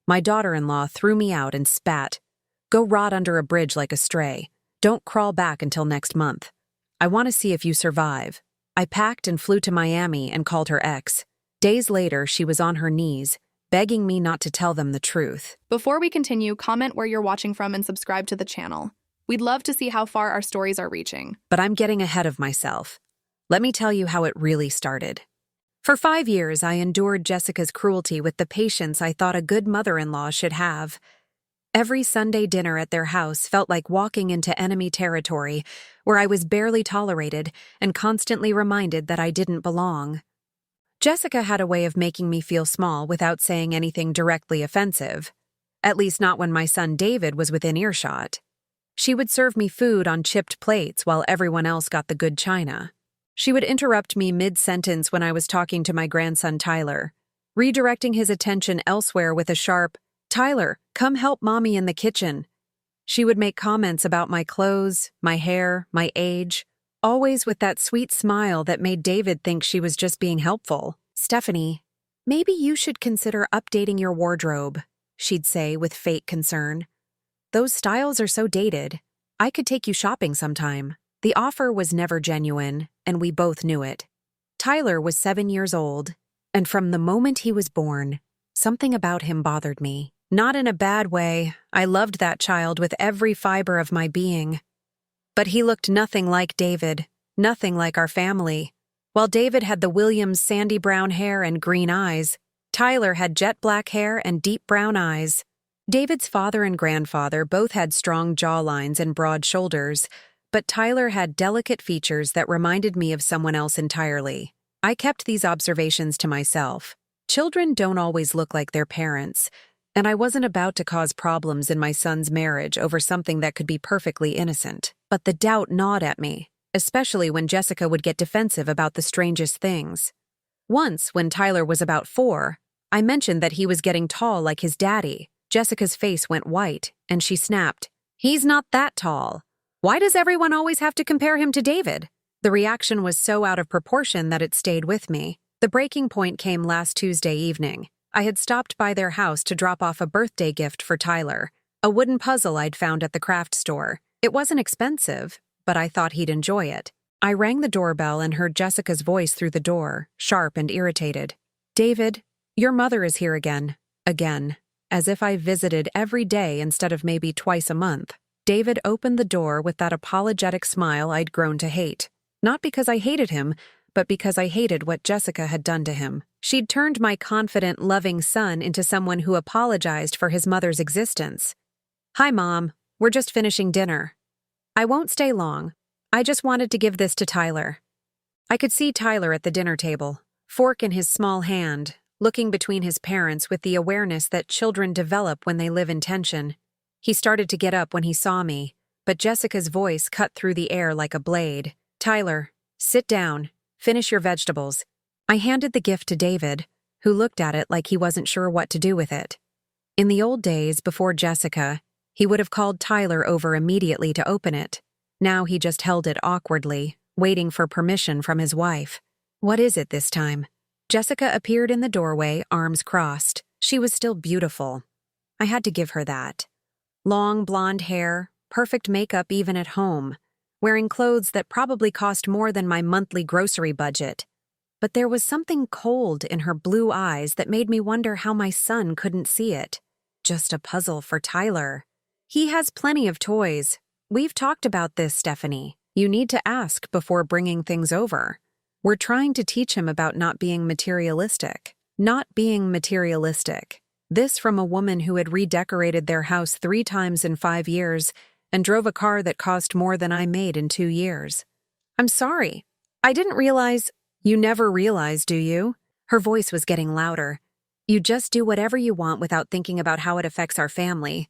My daughter-in-law threw me out and spat. Go rot under a bridge like a stray. Don't crawl back until next month. I want to see if you survive. I packed and flew to Miami and called her ex. Days later, she was on her knees, begging me not to tell them the truth. Before we continue, comment where you're watching from and subscribe to the channel. We'd love to see how far our stories are reaching. But I'm getting ahead of myself. Let me tell you how it really started. For 5 years, I endured Jessica's cruelty with the patience I thought a good mother-in-law should have. Every Sunday dinner at their house felt like walking into enemy territory, where I was barely tolerated and constantly reminded that I didn't belong. Jessica had a way of making me feel small without saying anything directly offensive, at least not when my son David was within earshot. She would serve me food on chipped plates while everyone else got the good china. She would interrupt me mid-sentence when I was talking to my grandson Tyler, redirecting his attention elsewhere with a sharp, "Tyler, come help Mommy in the kitchen." She would make comments about my clothes, my hair, my age, always with that sweet smile that made David think she was just being helpful. "Stephanie, maybe you should consider updating your wardrobe," she'd say with fake concern. "Those styles are so dated. I could take you shopping sometime." The offer was never genuine, and we both knew it. Tyler was 7 years old, and from the moment he was born, something about him bothered me. Not in a bad way. I loved that child with every fiber of my being. But he looked nothing like David, nothing like our family. While David had the Williams sandy brown hair and green eyes, Tyler had jet black hair and deep brown eyes. David's father and grandfather both had strong jawlines and broad shoulders, but Tyler had delicate features that reminded me of someone else entirely. I kept these observations to myself. Children don't always look like their parents, and I wasn't about to cause problems in my son's marriage over something that could be perfectly innocent. But the doubt gnawed at me, especially when Jessica would get defensive about the strangest things. Once, when Tyler was about 4, I mentioned that he was getting tall like his daddy. Jessica's face went white, and she snapped, "He's not that tall. Why does everyone always have to compare him to David?" The reaction was so out of proportion that it stayed with me. The breaking point came last Tuesday evening. I had stopped by their house to drop off a birthday gift for Tyler, a wooden puzzle I'd found at the craft store. It wasn't expensive, but I thought he'd enjoy it. I rang the doorbell and heard Jessica's voice through the door, sharp and irritated. "David, your mother is here again." Again, as if I visited every day instead of maybe twice a month. David opened the door with that apologetic smile I'd grown to hate. Not because I hated him, but because I hated what Jessica had done to him. She'd turned my confident, loving son into someone who apologized for his mother's existence. "Hi, Mom. We're just finishing dinner. I won't stay long. I just wanted to give this to Tyler." I could see Tyler at the dinner table, fork in his small hand, looking between his parents with the awareness that children develop when they live in tension. He started to get up when he saw me, but Jessica's voice cut through the air like a blade. "Tyler, sit down. Finish your vegetables." I handed the gift to David, who looked at it like he wasn't sure what to do with it. In the old days, before Jessica, he would have called Tyler over immediately to open it. Now he just held it awkwardly, waiting for permission from his wife. "What is it this time?" Jessica appeared in the doorway, arms crossed. She was still beautiful. I had to give her that. Long blonde hair, perfect makeup even at home, wearing clothes that probably cost more than my monthly grocery budget. But there was something cold in her blue eyes that made me wonder how my son couldn't see it. Just a puzzle for Tyler. He has plenty of toys. We've talked about this, Stephanie. You need to ask before bringing things over. We're trying to teach him about not being materialistic. Not being materialistic. This from a woman who had redecorated their house 3 times in 5 years and drove a car that cost more than I made in 2 years. "I'm sorry. I didn't realize—" "You never realize, do you?" Her voice was getting louder. "You just do whatever you want without thinking about how it affects our family."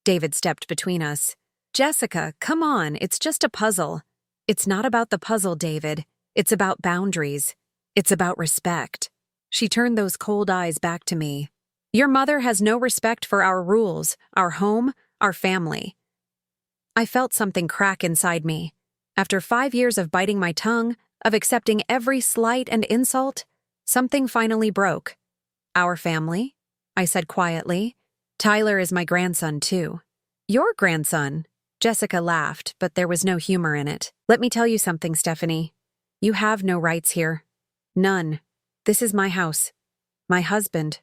David stepped between us. "Jessica, come on, it's just a puzzle." "It's not about the puzzle, David. It's about boundaries. It's about respect." She turned those cold eyes back to me. "Your mother has no respect for our rules, our home, our family." I felt something crack inside me. After 5 years of biting my tongue, of accepting every slight and insult, something finally broke. "Our family?" I said quietly. Tyler is my grandson, too. Your grandson? Jessica laughed, but there was no humor in it. Let me tell you something, Stephanie. You have no rights here. None. This is my house. My husband.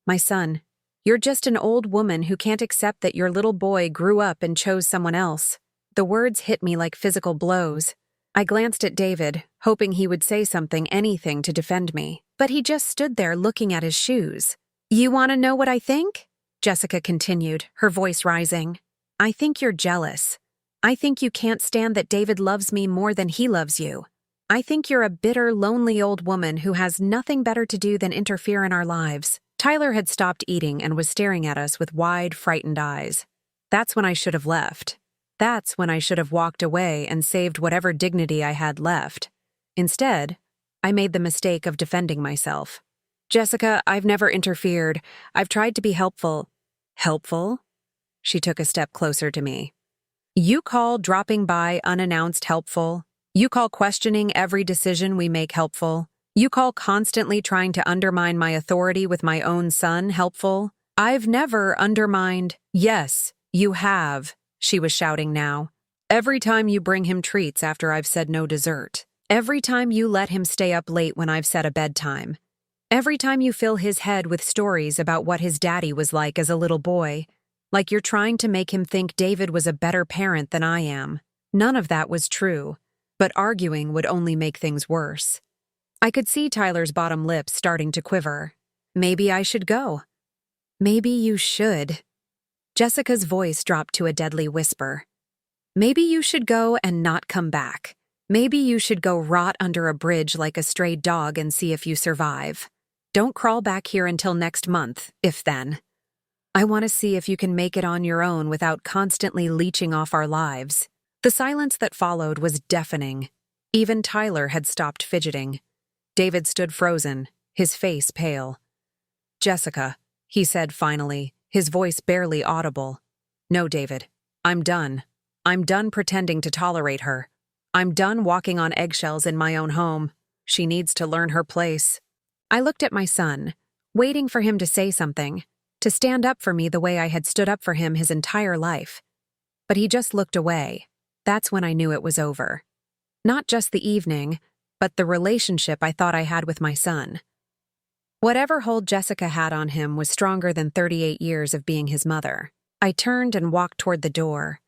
My son. You're just an old woman who can't accept that your little boy grew up and chose someone else. The words hit me like physical blows. I glanced at David, hoping he would say something, anything to defend me. But he just stood there looking at his shoes. You want to know what I think? Jessica continued, her voice rising. I think you're jealous. I think you can't stand that David loves me more than he loves you. I think you're a bitter, lonely old woman who has nothing better to do than interfere in our lives. Tyler had stopped eating and was staring at us with wide, frightened eyes. That's when I should have left. That's when I should have walked away and saved whatever dignity I had left. Instead, I made the mistake of defending myself. Jessica, I've never interfered. I've tried to be helpful. Helpful? She took a step closer to me. You call dropping by unannounced helpful? You call questioning every decision we make helpful? You call constantly trying to undermine my authority with my own son helpful? I've never undermined. Yes, you have, she was shouting now. Every time you bring him treats after I've said no dessert. Every time you let him stay up late when I've set a bedtime. Every time you fill his head with stories about what his daddy was like as a little boy. Like you're trying to make him think David was a better parent than I am. None of that was true, but arguing would only make things worse. I could see Tyler's bottom lip starting to quiver. Maybe I should go. Maybe you should. Jessica's voice dropped to a deadly whisper. Maybe you should go and not come back. Maybe you should go rot under a bridge like a stray dog and see if you survive. Don't crawl back here until next month, if then. I want to see if you can make it on your own without constantly leeching off our lives. The silence that followed was deafening. Even Tyler had stopped fidgeting. David stood frozen, his face pale. Jessica, he said finally, his voice barely audible. No, David, I'm done. I'm done pretending to tolerate her. I'm done walking on eggshells in my own home. She needs to learn her place. I looked at my son, waiting for him to say something, to stand up for me the way I had stood up for him his entire life. But he just looked away. That's when I knew it was over. Not just the evening, but the relationship I thought I had with my son. Whatever hold Jessica had on him was stronger than 38 years of being his mother. I turned and walked toward the door.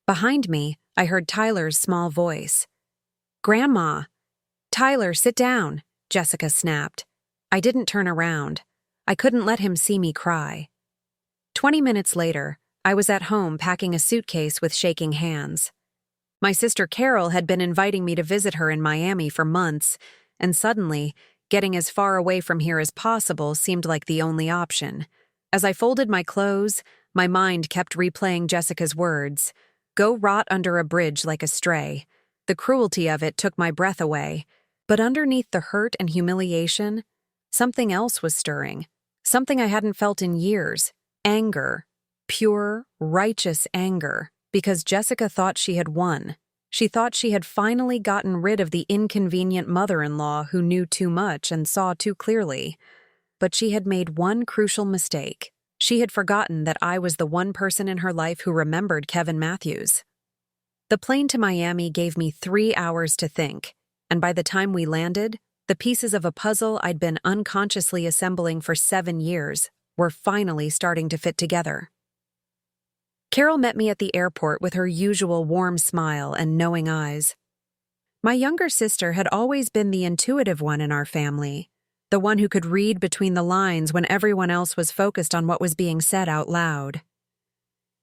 Behind me, I heard Tyler's small voice. Grandma! Tyler, sit down, Jessica snapped. I didn't turn around. I couldn't let him see me cry. 20 minutes later, I was at home packing a suitcase with shaking hands. My sister Carol had been inviting me to visit her in Miami for months, and suddenly, getting as far away from here as possible seemed like the only option. As I folded my clothes, my mind kept replaying Jessica's words. Go rot under a bridge like a stray. The cruelty of it took my breath away. But underneath the hurt and humiliation, something else was stirring. Something I hadn't felt in years. Anger. Pure, righteous anger. Because Jessica thought she had won. She thought she had finally gotten rid of the inconvenient mother-in-law who knew too much and saw too clearly. But she had made one crucial mistake. She had forgotten that I was the one person in her life who remembered Kevin Matthews. The plane to Miami gave me 3 hours to think, and by the time we landed, the pieces of a puzzle I'd been unconsciously assembling for 7 years were finally starting to fit together. Carol met me at the airport with her usual warm smile and knowing eyes. My younger sister had always been the intuitive one in our family, the one who could read between the lines when everyone else was focused on what was being said out loud.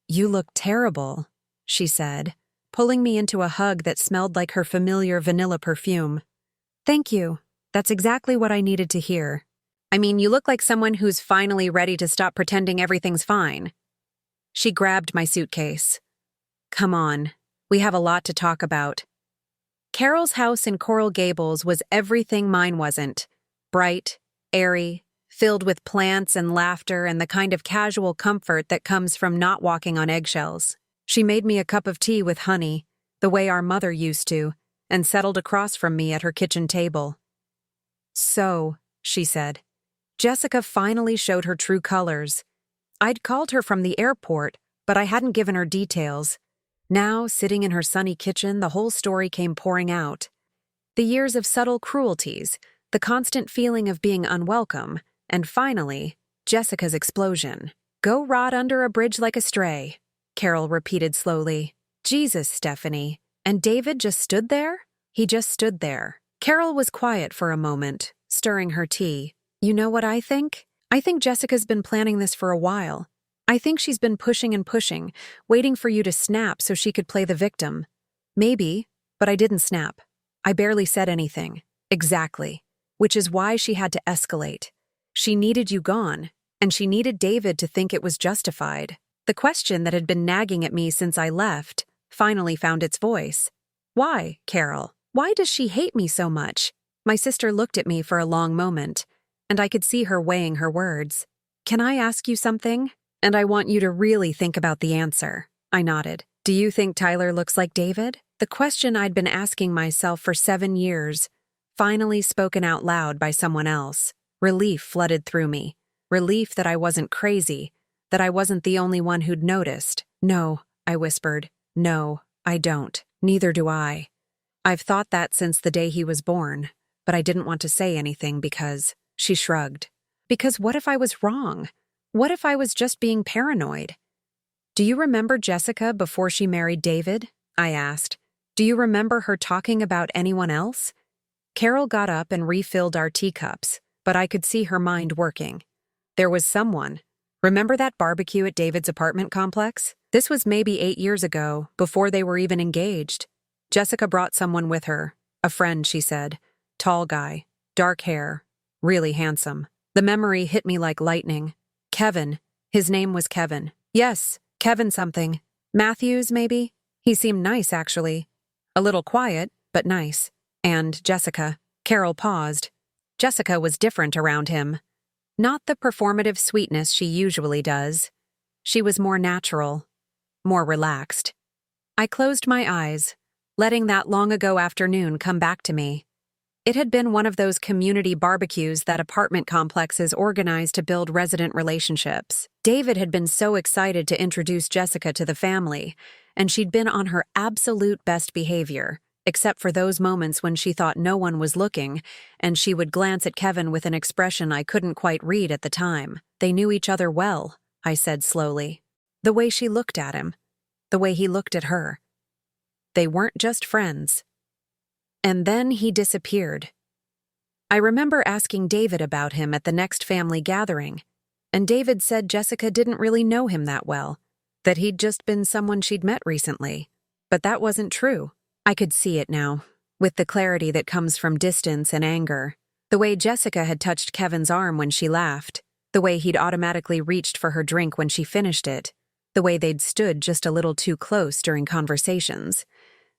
You look terrible, she said, pulling me into a hug that smelled like her familiar vanilla perfume. Thank you. That's exactly what I needed to hear. I mean, you look like someone who's finally ready to stop pretending everything's fine. She grabbed my suitcase. Come on, we have a lot to talk about. Carol's house in Coral Gables was everything mine wasn't. Bright, airy, filled with plants and laughter and the kind of casual comfort that comes from not walking on eggshells. She made me a cup of tea with honey, the way our mother used to, and settled across from me at her kitchen table. So, she said, Jessica finally showed her true colors. I'd called her from the airport, but I hadn't given her details. Now, sitting in her sunny kitchen, the whole story came pouring out. The years of subtle cruelties, the constant feeling of being unwelcome, and finally, Jessica's explosion. "Go rot under a bridge like a stray," Carol repeated slowly. "Jesus, Stephanie. And David just stood there?" "He just stood there." Carol was quiet for a moment, stirring her tea. "You know what I think? I think Jessica's been planning this for a while. I think she's been pushing and pushing, waiting for you to snap so she could play the victim. Maybe, but I didn't snap. I barely said anything. Exactly. Which is why she had to escalate. She needed you gone, and she needed David to think it was justified. The question that had been nagging at me since I left finally found its voice. Why, Carol? Why does she hate me so much?" My sister looked at me for a long moment, and I could see her weighing her words. "Can I ask you something? And I want you to really think about the answer." I nodded. "Do you think Tyler looks like David?" The question I'd been asking myself for 7 years, finally spoken out loud by someone else. Relief flooded through me. Relief that I wasn't crazy, that I wasn't the only one who'd noticed. "No," I whispered. "No, I don't. Neither do I. I've thought that since the day he was born, but I didn't want to say anything because..." She shrugged. "Because what if I was wrong? What if I was just being paranoid?" "Do you remember Jessica before she married David?" I asked. "Do you remember her talking about anyone else?" Carol got up and refilled our teacups, but I could see her mind working. "There was someone. Remember that barbecue at David's apartment complex? This was maybe 8 years ago, before they were even engaged. Jessica brought someone with her, a friend, she said. Tall guy, dark hair, really handsome. The memory hit me like lightning. Kevin. His name was Kevin. Yes, Kevin something. Matthews, maybe? He seemed nice, actually. A little quiet, but nice. And Jessica." Carol paused. Jessica was different around him. Not the performative sweetness she usually does. She was more natural, more relaxed. I closed my eyes, letting that long-ago afternoon come back to me. It had been one of those community barbecues that apartment complexes organized to build resident relationships. David had been so excited to introduce Jessica to the family, and she'd been on her absolute best behavior, except for those moments when she thought no one was looking, and she would glance at Kevin with an expression I couldn't quite read at the time. "They knew each other well," I said slowly. The way she looked at him, the way he looked at her. They weren't just friends. And then he disappeared. I remember asking David about him at the next family gathering, and David said Jessica didn't really know him that well, that he'd just been someone she'd met recently. But that wasn't true. I could see it now, with the clarity that comes from distance and anger. The way Jessica had touched Kevin's arm when she laughed, the way he'd automatically reached for her drink when she finished it, the way they'd stood just a little too close during conversations.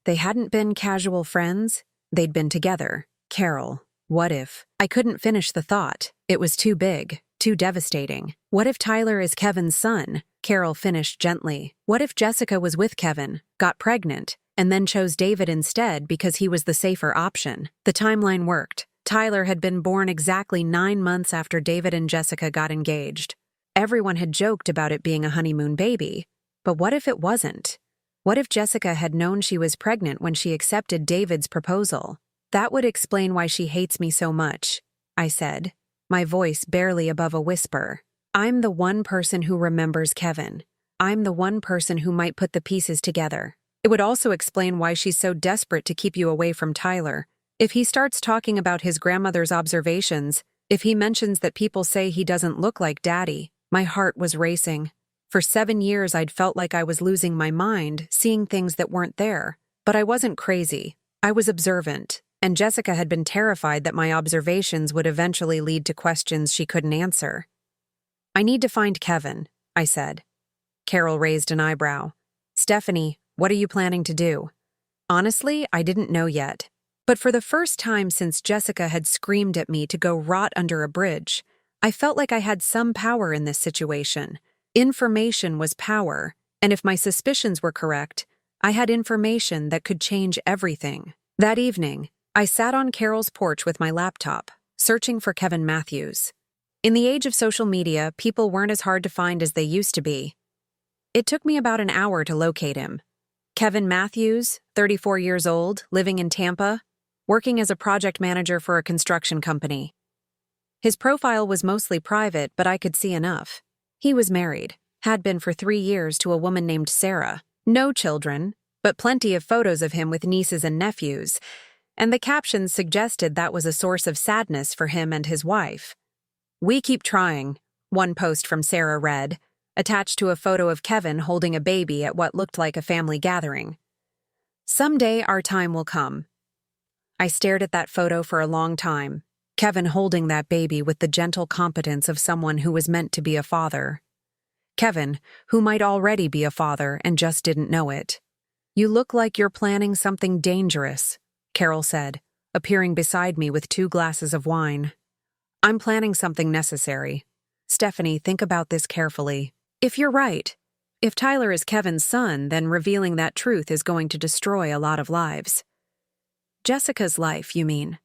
They hadn't been casual friends, they'd been together. Carol, what if? I couldn't finish the thought. It was too big, too devastating. What if Tyler is Kevin's son? Carol finished gently. What if Jessica was with Kevin, got pregnant, and then chose David instead because he was the safer option? The timeline worked. Tyler had been born exactly 9 months after David and Jessica got engaged. Everyone had joked about it being a honeymoon baby. But what if it wasn't? What if Jessica had known she was pregnant when she accepted David's proposal? That would explain why she hates me so much, I said, my voice barely above a whisper. I'm the one person who remembers Kevin. I'm the one person who might put the pieces together. It would also explain why she's so desperate to keep you away from Tyler. If he starts talking about his grandmother's observations, if he mentions that people say he doesn't look like Daddy, my heart was racing. For 7 years I'd felt like I was losing my mind, seeing things that weren't there. But I wasn't crazy. I was observant, and Jessica had been terrified that my observations would eventually lead to questions she couldn't answer. I need to find Kevin, I said. Carol raised an eyebrow. Stephanie, what are you planning to do? Honestly, I didn't know yet. But for the first time since Jessica had screamed at me to go rot under a bridge, I felt like I had some power in this situation. Information was power, and if my suspicions were correct, I had information that could change everything. That evening, I sat on Carol's porch with my laptop, searching for Kevin Matthews. In the age of social media, people weren't as hard to find as they used to be. It took me about an hour to locate him. Kevin Matthews, 34 years old, living in Tampa, working as a project manager for a construction company. His profile was mostly private, but I could see enough. He was married, had been for 3 years, to a woman named Sarah. No children, but plenty of photos of him with nieces and nephews, and the captions suggested that was a source of sadness for him and his wife. "We keep trying," one post from Sarah read, attached to a photo of Kevin holding a baby at what looked like a family gathering. "Someday our time will come." I stared at that photo for a long time, Kevin holding that baby with the gentle competence of someone who was meant to be a father. Kevin, who might already be a father and just didn't know it. "You look like you're planning something dangerous," Carol said, appearing beside me with 2 glasses of wine. "I'm planning something necessary. Stephanie, think about this carefully. If you're right, if Tyler is Kevin's son, then revealing that truth is going to destroy a lot of lives." "Jessica's life, you mean?"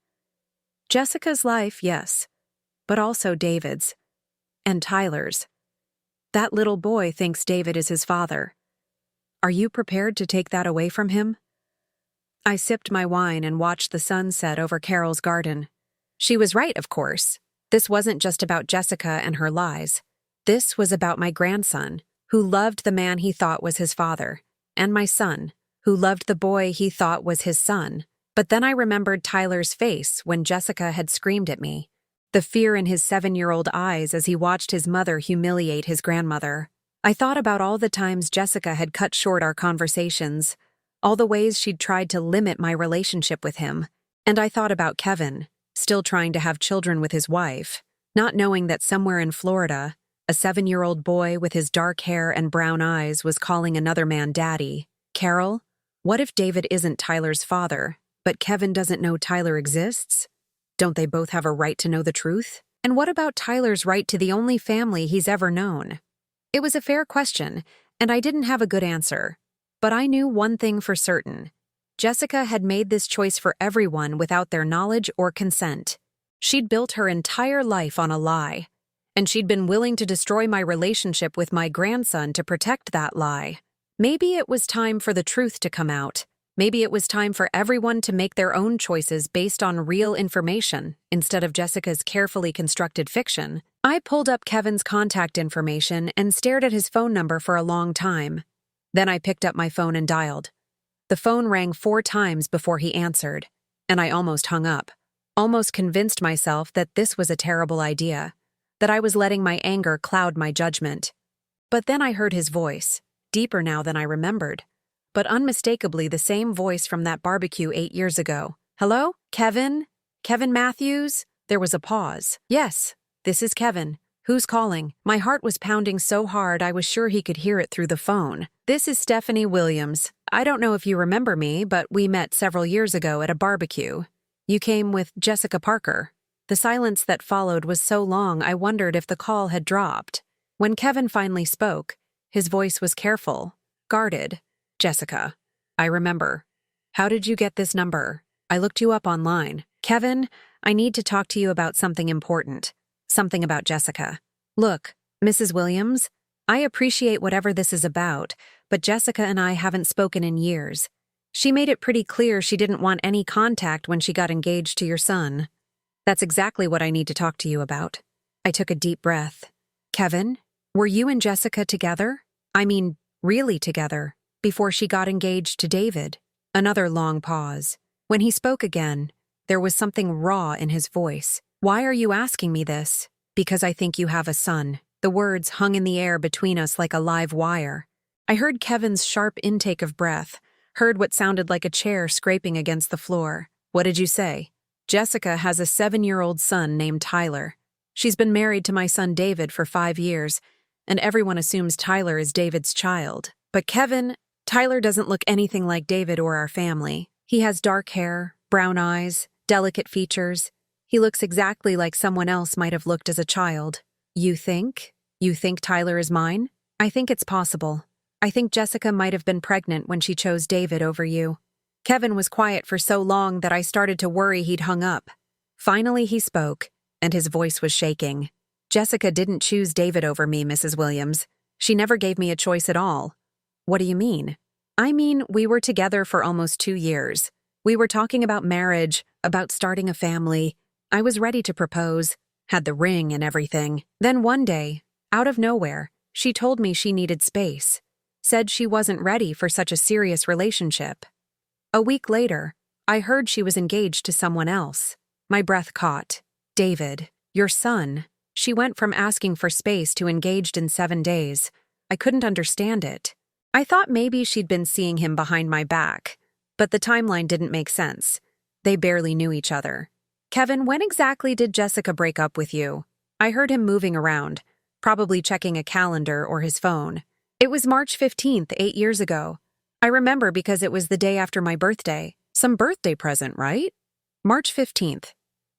"Jessica's life, yes, but also David's. And Tyler's. That little boy thinks David is his father. Are you prepared to take that away from him?" I sipped my wine and watched the sun set over Carol's garden. She was right, of course. This wasn't just about Jessica and her lies. This was about my grandson, who loved the man he thought was his father, and my son, who loved the boy he thought was his son. But then I remembered Tyler's face when Jessica had screamed at me, the fear in his 7-year-old eyes as he watched his mother humiliate his grandmother. I thought about all the times Jessica had cut short our conversations, all the ways she'd tried to limit my relationship with him, and I thought about Kevin, still trying to have children with his wife, not knowing that somewhere in Florida, a 7-year-old boy with his dark hair and brown eyes was calling another man daddy. Carol, what if David isn't Tyler's father, but Kevin doesn't know Tyler exists? Don't they both have a right to know the truth? And what about Tyler's right to the only family he's ever known? It was a fair question, and I didn't have a good answer. But I knew one thing for certain. Jessica had made this choice for everyone without their knowledge or consent. She'd built her entire life on a lie, and she'd been willing to destroy my relationship with my grandson to protect that lie. Maybe it was time for the truth to come out. Maybe it was time for everyone to make their own choices based on real information instead of Jessica's carefully constructed fiction. I pulled up Kevin's contact information and stared at his phone number for a long time. Then I picked up my phone and dialed. The phone rang 4 times before he answered, and I almost hung up, almost convinced myself that this was a terrible idea, that I was letting my anger cloud my judgment. But then I heard his voice, deeper now than I remembered, but unmistakably the same voice from that barbecue 8 years ago. "Hello? Kevin? Kevin Matthews?" There was a pause. "Yes, this is Kevin. Who's calling?" My heart was pounding so hard I was sure he could hear it through the phone. "This is Stephanie Williams. I don't know if you remember me, but we met several years ago at a barbecue. You came with Jessica Parker." The silence that followed was so long I wondered if the call had dropped. When Kevin finally spoke, his voice was careful, guarded. "Jessica, I remember. How did you get this number? I looked you up online. Kevin, I need to talk to you about something important. Something about Jessica. Look, Mrs. Williams, I appreciate whatever this is about, but Jessica and I haven't spoken in years. She made it pretty clear she didn't want any contact when she got engaged to your son. That's exactly what I need to talk to you about." I took a deep breath. "Kevin, were you and Jessica together? I mean, really together, before she got engaged to David?" Another long pause. When he spoke again, there was something raw in his voice. "Why are you asking me this?" "Because I think you have a son." The words hung in the air between us like a live wire. I heard Kevin's sharp intake of breath, heard what sounded like a chair scraping against the floor. "What did you say?" "Jessica has a 7-year-old son named Tyler. She's been married to my son David for 5 years, and everyone assumes Tyler is David's child. But Kevin, Tyler doesn't look anything like David or our family. He has dark hair, brown eyes, delicate features. He looks exactly like someone else might have looked as a child." You think Tyler is mine?" "I think it's possible. I think Jessica might have been pregnant when she chose David over you." Kevin was quiet for so long that I started to worry he'd hung up. Finally he spoke, and his voice was shaking. Jessica didn't choose David over me, Mrs. Williams. She never gave me a choice at all. What do you mean? I mean, we were together for almost 2 years. We were talking about marriage, about starting a family. I was ready to propose, had the ring and everything. Then one day, out of nowhere, she told me she needed space, said she wasn't ready for such a serious relationship. A week later, I heard she was engaged to someone else. My breath caught. David, your son. She went from asking for space to engaged in 7 days. I couldn't understand it. I thought maybe she'd been seeing him behind my back, but the timeline didn't make sense. They barely knew each other. Kevin, when exactly did Jessica break up with you? I heard him moving around, probably checking a calendar or his phone. It was March 15th, 8 years ago. I remember because it was the day after my birthday. Some birthday present, right? March 15th.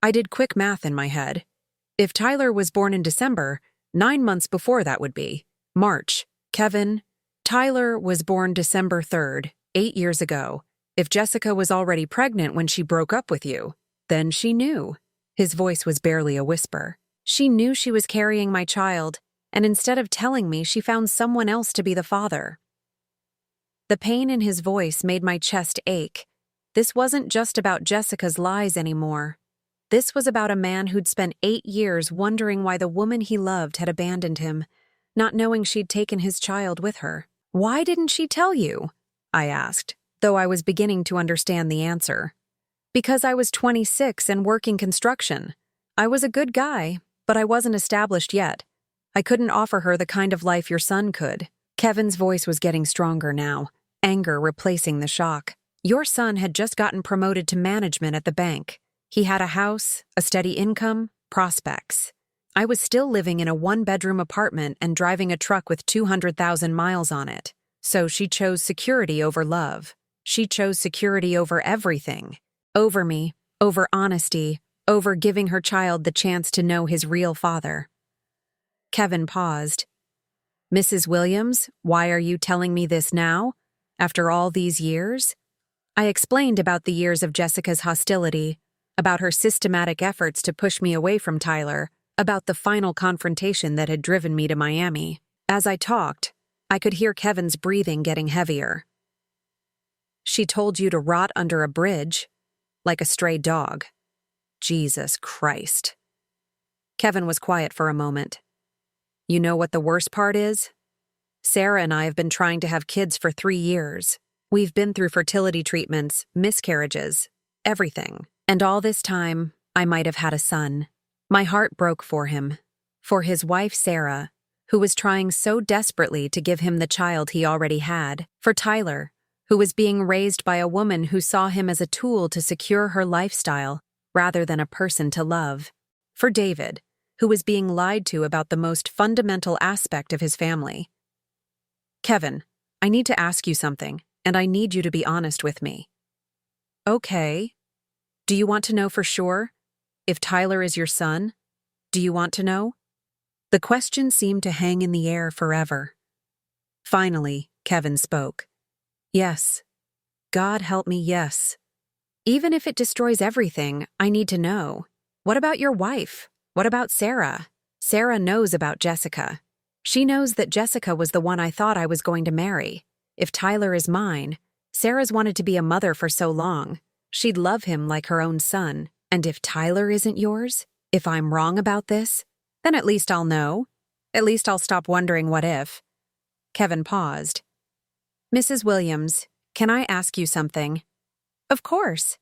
I did quick math in my head. If Tyler was born in December, 9 months before that would be March. Kevin, Tyler was born December 3rd, 8 years ago. If Jessica was already pregnant when she broke up with you, then she knew. His voice was barely a whisper. She knew she was carrying my child, and instead of telling me, she found someone else to be the father. The pain in his voice made my chest ache. This wasn't just about Jessica's lies anymore. This was about a man who'd spent 8 years wondering why the woman he loved had abandoned him, not knowing she'd taken his child with her. Why didn't she tell you? I asked, though I was beginning to understand the answer. Because I was 26 and working construction. I was a good guy, but I wasn't established yet. I couldn't offer her the kind of life your son could. Kevin's voice was getting stronger now, anger replacing the shock. Your son had just gotten promoted to management at the bank. He had a house, a steady income, prospects. I was still living in a 1-bedroom apartment and driving a truck with 200,000 miles on it. So she chose security over love. She chose security over everything. Over me, over honesty, over giving her child the chance to know his real father. Kevin paused. Mrs. Williams, why are you telling me this now? After all these years? I explained about the years of Jessica's hostility, about her systematic efforts to push me away from Tyler, about the final confrontation that had driven me to Miami. As I talked, I could hear Kevin's breathing getting heavier. She told you to rot under a bridge, like a stray dog. Jesus Christ. Kevin was quiet for a moment. You know what the worst part is? Sarah and I have been trying to have kids for 3 years. We've been through fertility treatments, miscarriages, everything. And all this time, I might have had a son. My heart broke for him, for his wife Sarah, who was trying so desperately to give him the child he already had, for Tyler, who was being raised by a woman who saw him as a tool to secure her lifestyle rather than a person to love, for David, who was being lied to about the most fundamental aspect of his family. Kevin, I need to ask you something, and I need you to be honest with me. Okay. Do you want to know for sure? If Tyler is your son? Do you want to know? The question seemed to hang in the air forever. Finally, Kevin spoke. Yes. God help me, yes. Even if it destroys everything, I need to know. What about your wife? What about Sarah? Sarah knows about Jessica. She knows that Jessica was the one I thought I was going to marry. If Tyler is mine, Sarah's wanted to be a mother for so long. She'd love him like her own son. And if Tyler isn't yours, if I'm wrong about this, then at least I'll know. At least I'll stop wondering what if. Kevin paused. Mrs. Williams, can I ask you something? Of course.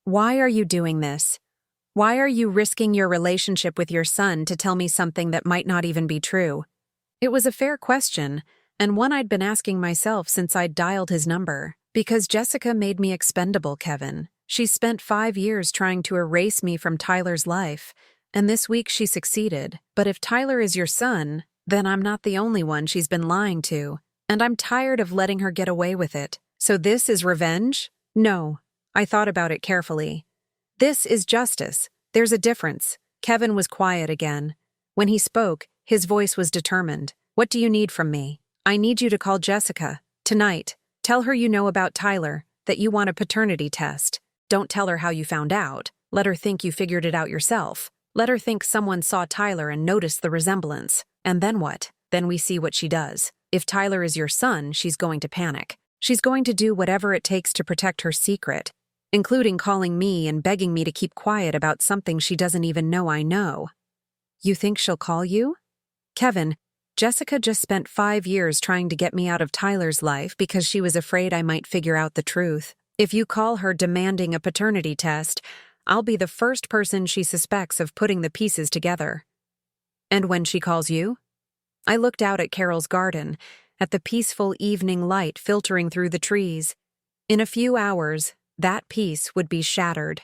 Why are you doing this? Why are you risking your relationship with your son to tell me something that might not even be true? It was a fair question, and one I'd been asking myself since I'd dialed his number. Because Jessica made me expendable, Kevin. She spent 5 years trying to erase me from Tyler's life, and this week she succeeded. But if Tyler is your son, then I'm not the only one she's been lying to, and I'm tired of letting her get away with it. So this is revenge? No. I thought about it carefully. This is justice. There's a difference. Kevin was quiet again. When he spoke, his voice was determined. What do you need from me? I need you to call Jessica. Tonight. Tell her you know about Tyler, that you want a paternity test. Don't tell her how you found out. Let her think you figured it out yourself. Let her think someone saw Tyler and noticed the resemblance. And then what? Then we see what she does. If Tyler is your son, she's going to panic. She's going to do whatever it takes to protect her secret, including calling me and begging me to keep quiet about something she doesn't even know I know. You think she'll call you? Kevin, Jessica just spent 5 years trying to get me out of Tyler's life because she was afraid I might figure out the truth. If you call her demanding a paternity test, I'll be the first person she suspects of putting the pieces together. And when she calls you? I looked out at Carol's garden, at the peaceful evening light filtering through the trees. In a few hours, that piece would be shattered.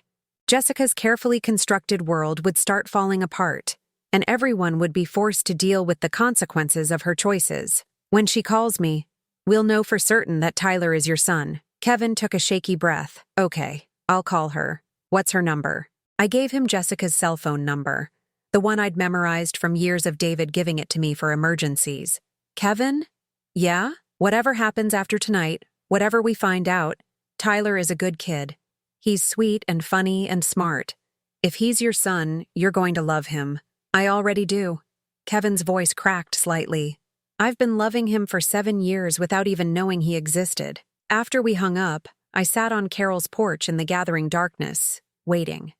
Jessica's carefully constructed world would start falling apart, and everyone would be forced to deal with the consequences of her choices. When she calls me, we'll know for certain that Tyler is your son. Kevin took a shaky breath. Okay, I'll call her. What's her number? I gave him Jessica's cell phone number, the one I'd memorized from years of David giving it to me for emergencies. Kevin? Yeah? Whatever happens after tonight, whatever we find out, Tyler is a good kid. He's sweet and funny and smart. If he's your son, you're going to love him. I already do. Kevin's voice cracked slightly. I've been loving him for 7 years without even knowing he existed. After we hung up, I sat on Carol's porch in the gathering darkness, waiting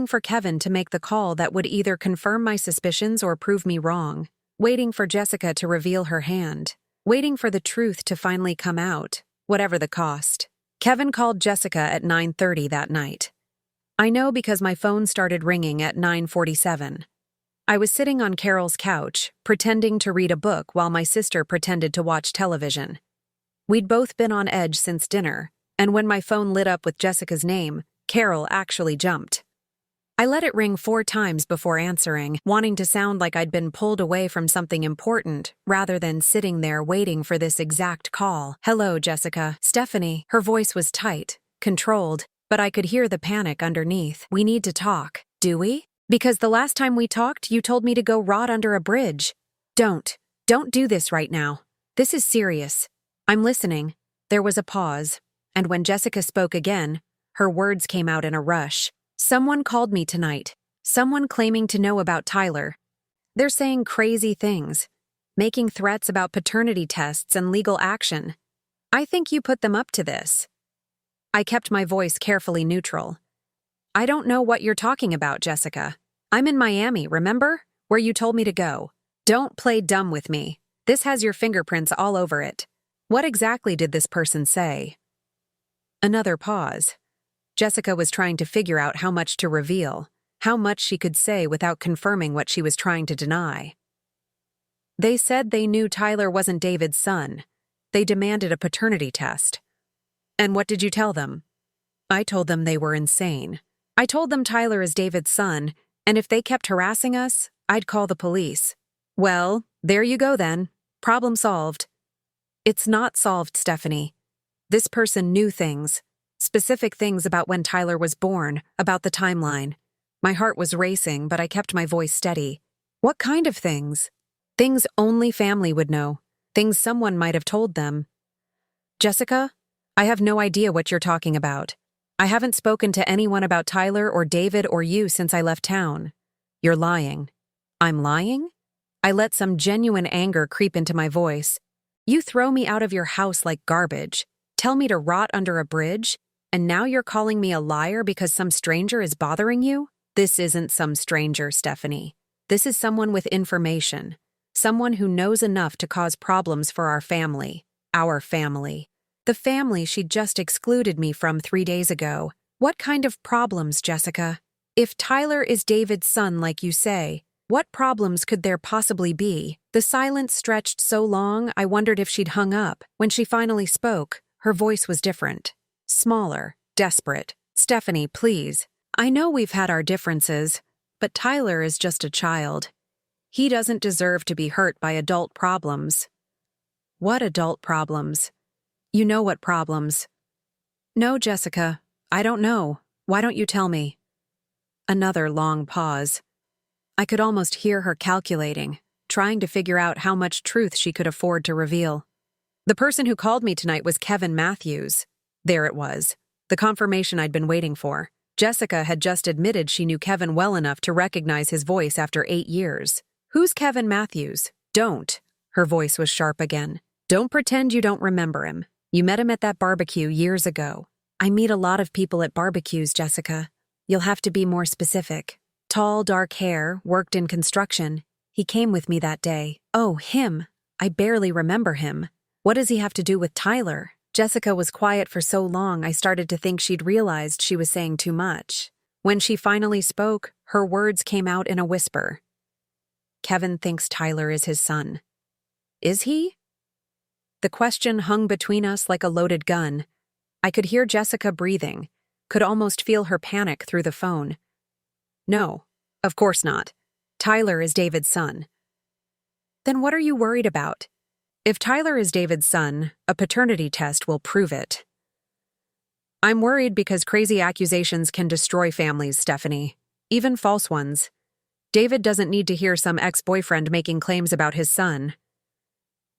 for Kevin to make the call that would either confirm my suspicions or prove me wrong, waiting for Jessica to reveal her hand, waiting for the truth to finally come out, whatever the cost. Kevin called Jessica at 9:30 that night. I know because my phone started ringing at 9:47. I was sitting on Carol's couch, pretending to read a book while my sister pretended to watch television. We'd both been on edge since dinner, and when my phone lit up with Jessica's name, Carol actually jumped. I let it ring 4 times before answering, wanting to sound like I'd been pulled away from something important, rather than sitting there waiting for this exact call. Hello, Jessica. Stephanie. Her voice was tight, controlled, but I could hear the panic underneath. We need to talk. Do we? Because the last time we talked, you told me to go rot under a bridge. Don't do this right now. This is serious. I'm listening. There was a pause, and when Jessica spoke again, her words came out in a rush. Someone called me tonight. Someone claiming to know about Tyler. They're saying crazy things, making threats about paternity tests and legal action. I think you put them up to this. I kept my voice carefully neutral. I don't know what you're talking about, Jessica. I'm in Miami, remember? Where you told me to go. Don't play dumb with me. This has your fingerprints all over it. What exactly did this person say? Another pause. Jessica was trying to figure out how much to reveal, how much she could say without confirming what she was trying to deny. They said they knew Tyler wasn't David's son. They demanded a paternity test. And what did you tell them? I told them they were insane. I told them Tyler is David's son, and if they kept harassing us, I'd call the police. Well, there you go then. Problem solved. It's not solved, Stephanie. This person knew things. Specific things about when Tyler was born, about the timeline. My heart was racing, but I kept my voice steady. What kind of things? Things only family would know. Things someone might have told them. Jessica, I have no idea what you're talking about. I haven't spoken to anyone about Tyler or David or you since I left town. You're lying. I'm lying? I let some genuine anger creep into my voice. You throw me out of your house like garbage, tell me to rot under a bridge, and now you're calling me a liar because some stranger is bothering you? This isn't some stranger, Stephanie. This is someone with information. Someone who knows enough to cause problems for our family. Our family. The family she just excluded me from 3 days ago. What kind of problems, Jessica? If Tyler is David's son like you say, what problems could there possibly be? The silence stretched so long I wondered if she'd hung up. When she finally spoke, her voice was different. Smaller, desperate. Stephanie, please. I know we've had our differences, but Tyler is just a child. He doesn't deserve to be hurt by adult problems. What adult problems? You know what problems. No, Jessica, I don't know. Why don't you tell me? Another long pause. I could almost hear her calculating, trying to figure out how much truth she could afford to reveal. The person who called me tonight was Kevin Matthews. There it was, the confirmation I'd been waiting for. Jessica had just admitted she knew Kevin well enough to recognize his voice after 8 years. Who's Kevin Matthews? Don't. Her voice was sharp again. Don't pretend you don't remember him. You met him at that barbecue years ago. I meet a lot of people at barbecues, Jessica. You'll have to be more specific. Tall, dark hair, worked in construction. He came with me that day. Oh, him. I barely remember him. What does he have to do with Tyler? Jessica was quiet for so long I started to think she'd realized she was saying too much. When she finally spoke, her words came out in a whisper. Kevin thinks Tyler is his son. Is he? The question hung between us like a loaded gun. I could hear Jessica breathing, could almost feel her panic through the phone. No, of course not. Tyler is David's son. Then what are you worried about? If Tyler is David's son, a paternity test will prove it. I'm worried because crazy accusations can destroy families, Stephanie. Even false ones. David doesn't need to hear some ex-boyfriend making claims about his son.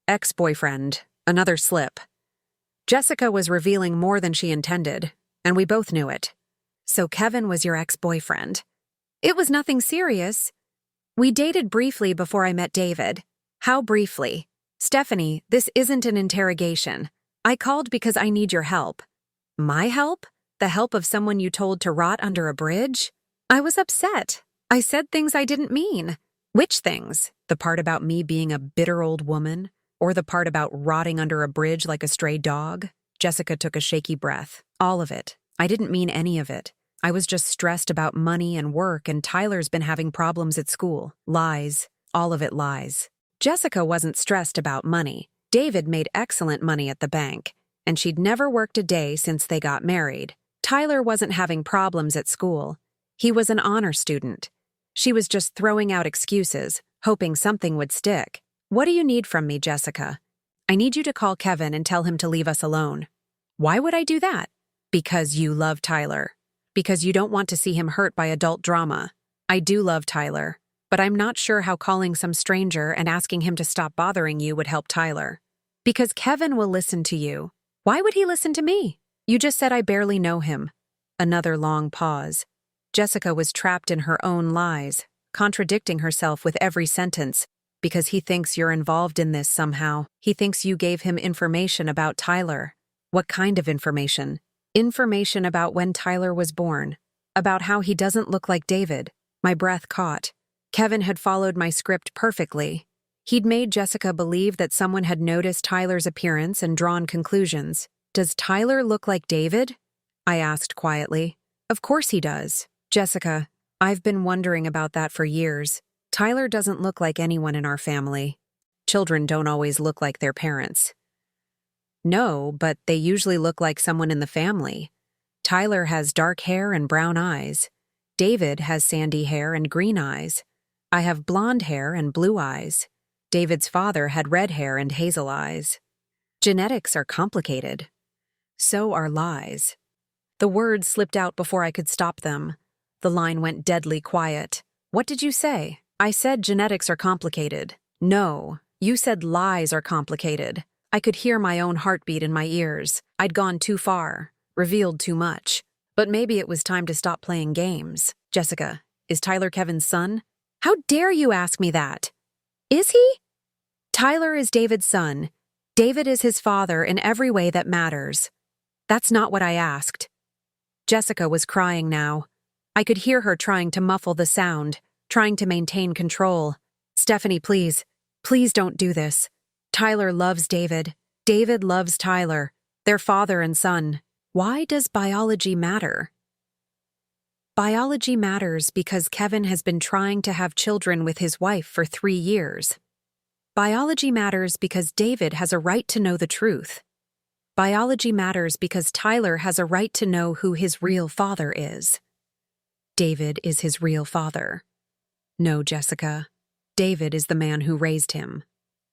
Ex-boyfriend. Another slip. Jessica was revealing more than she intended, and we both knew it. So Kevin was your ex-boyfriend. It was nothing serious. We dated briefly before I met David. How briefly? Stephanie, this isn't an interrogation. I called because I need your help. My help? The help of someone you told to rot under a bridge? I was upset. I said things I didn't mean. Which things? The part about me being a bitter old woman? Or the part about rotting under a bridge like a stray dog? Jessica took a shaky breath. All of it. I didn't mean any of it. I was just stressed about money and work, and Tyler's been having problems at school. Lies. All of it lies. Jessica wasn't stressed about money. David made excellent money at the bank, and she'd never worked a day since they got married. Tyler wasn't having problems at school. He was an honor student. She was just throwing out excuses, hoping something would stick. What do you need from me, Jessica? I need you to call Kevin and tell him to leave us alone. Why would I do that? Because you love Tyler. Because you don't want to see him hurt by adult drama. I do love Tyler. But I'm not sure how calling some stranger and asking him to stop bothering you would help Tyler. Because Kevin will listen to you. Why would he listen to me? You just said I barely know him. Another long pause. Jessica was trapped in her own lies, contradicting herself with every sentence. Because he thinks you're involved in this somehow. He thinks you gave him information about Tyler. What kind of information? Information about when Tyler was born. About how he doesn't look like David. My breath caught. Kevin had followed my script perfectly. He'd made Jessica believe that someone had noticed Tyler's appearance and drawn conclusions. Does Tyler look like David? I asked quietly. Of course he does. Jessica, I've been wondering about that for years. Tyler doesn't look like anyone in our family. Children don't always look like their parents. No, but they usually look like someone in the family. Tyler has dark hair and brown eyes. David has sandy hair and green eyes. I have blonde hair and blue eyes. David's father had red hair and hazel eyes. Genetics are complicated. So are lies. The words slipped out before I could stop them. The line went deadly quiet. What did you say? I said genetics are complicated. No, you said lies are complicated. I could hear my own heartbeat in my ears. I'd gone too far, revealed too much. But maybe it was time to stop playing games. Jessica, is Tyler Kevin's son? How dare you ask me that? Is he? Tyler is David's son. David is his father in every way that matters. That's not what I asked. Jessica was crying now. I could hear her trying to muffle the sound, trying to maintain control. Stephanie, please don't do this. Tyler loves David. David loves Tyler. They're father and son. Why does biology matter? Biology matters because Kevin has been trying to have children with his wife for 3 years. Biology matters because David has a right to know the truth. Biology matters because Tyler has a right to know who his real father is. David is his real father. No, Jessica. David is the man who raised him.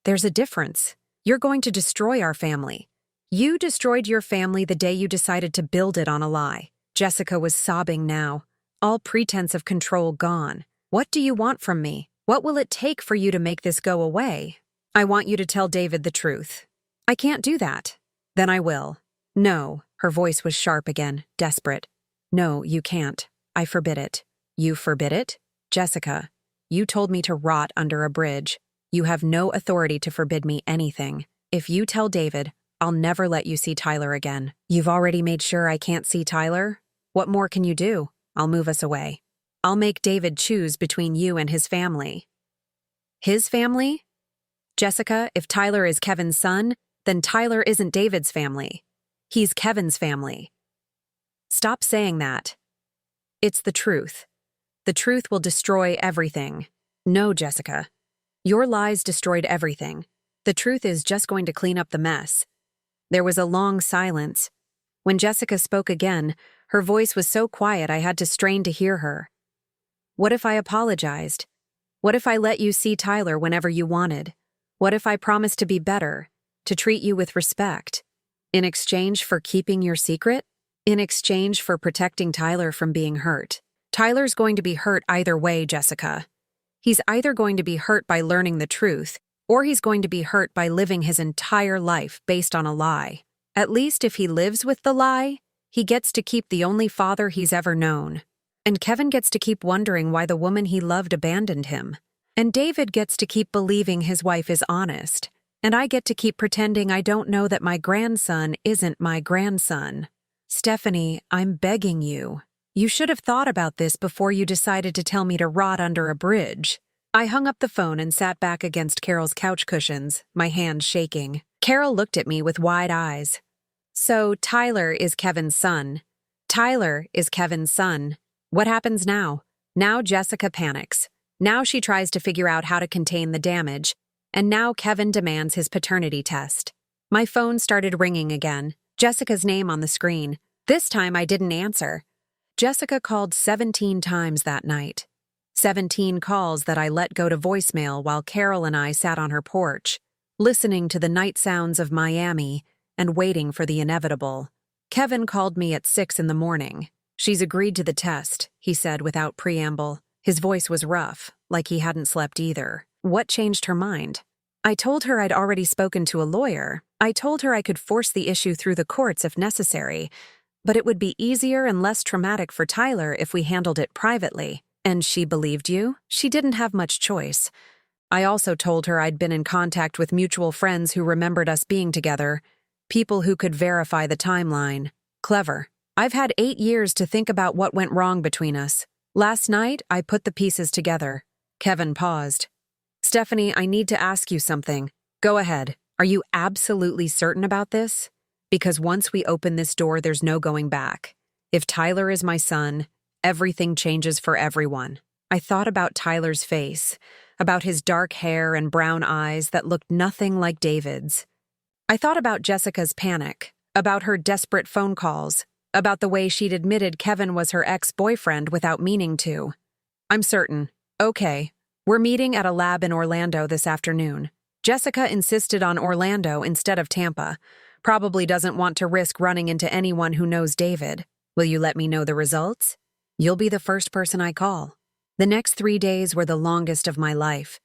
There's a difference. You're going to destroy our family. You destroyed your family the day you decided to build it on a lie. Jessica was sobbing now. All pretense of control gone. What do you want from me? What will it take for you to make this go away? I want you to tell David the truth. I can't do that. Then I will. No, her voice was sharp again, desperate. No, you can't. I forbid it. You forbid it? Jessica, you told me to rot under a bridge. You have no authority to forbid me anything. If you tell David, I'll never let you see Tyler again. You've already made sure I can't see Tyler? What more can you do? I'll move us away. I'll make David choose between you and his family. His family? Jessica, if Tyler is Kevin's son, then Tyler isn't David's family. He's Kevin's family. Stop saying that. It's the truth. The truth will destroy everything. No, Jessica. Your lies destroyed everything. The truth is just going to clean up the mess. There was a long silence. When Jessica spoke again, her voice was so quiet I had to strain to hear her. What if I apologized? What if I let you see Tyler whenever you wanted? What if I promised to be better, to treat you with respect? In exchange for keeping your secret? In exchange for protecting Tyler from being hurt? Tyler's going to be hurt either way, Jessica. He's either going to be hurt by learning the truth, or he's going to be hurt by living his entire life based on a lie. At least if he lives with the lie, he gets to keep the only father he's ever known. And Kevin gets to keep wondering why the woman he loved abandoned him. And David gets to keep believing his wife is honest. And I get to keep pretending I don't know that my grandson isn't my grandson. Stephanie, I'm begging you. You should have thought about this before you decided to tell me to rot under a bridge. I hung up the phone and sat back against Carol's couch cushions, my hands shaking. Carol looked at me with wide eyes. So Tyler is Kevin's son. Tyler is Kevin's son. What happens now? Now Jessica panics. Now she tries to figure out how to contain the damage. And now Kevin demands his paternity test. My phone started ringing again. Jessica's name on the screen. This time I didn't answer. Jessica called 17 times that night. 17 calls that I let go to voicemail while Carol and I sat on her porch, listening to the night sounds of Miami and waiting for the inevitable. Kevin called me at 6 a.m. She's agreed to the test, he said without preamble. His voice was rough, like he hadn't slept either. What changed her mind? I told her I'd already spoken to a lawyer. I told her I could force the issue through the courts if necessary, but it would be easier and less traumatic for Tyler if we handled it privately. And she believed you? She didn't have much choice. I also told her I'd been in contact with mutual friends who remembered us being together, people who could verify the timeline. Clever. I've had 8 years to think about what went wrong between us. Last night, I put the pieces together. Kevin paused. Stephanie, I need to ask you something. Go ahead. Are you absolutely certain about this? Because once we open this door, there's no going back. If Tyler is my son, everything changes for everyone. I thought about Tyler's face, about his dark hair and brown eyes that looked nothing like David's. I thought about Jessica's panic, about her desperate phone calls, about the way she'd admitted Kevin was her ex-boyfriend without meaning to. I'm certain. Okay, we're meeting at a lab in Orlando this afternoon. Jessica insisted on Orlando instead of Tampa. Probably doesn't want to risk running into anyone who knows David. Will you let me know the results? You'll be the first person I call. The next 3 days were the longest of my life.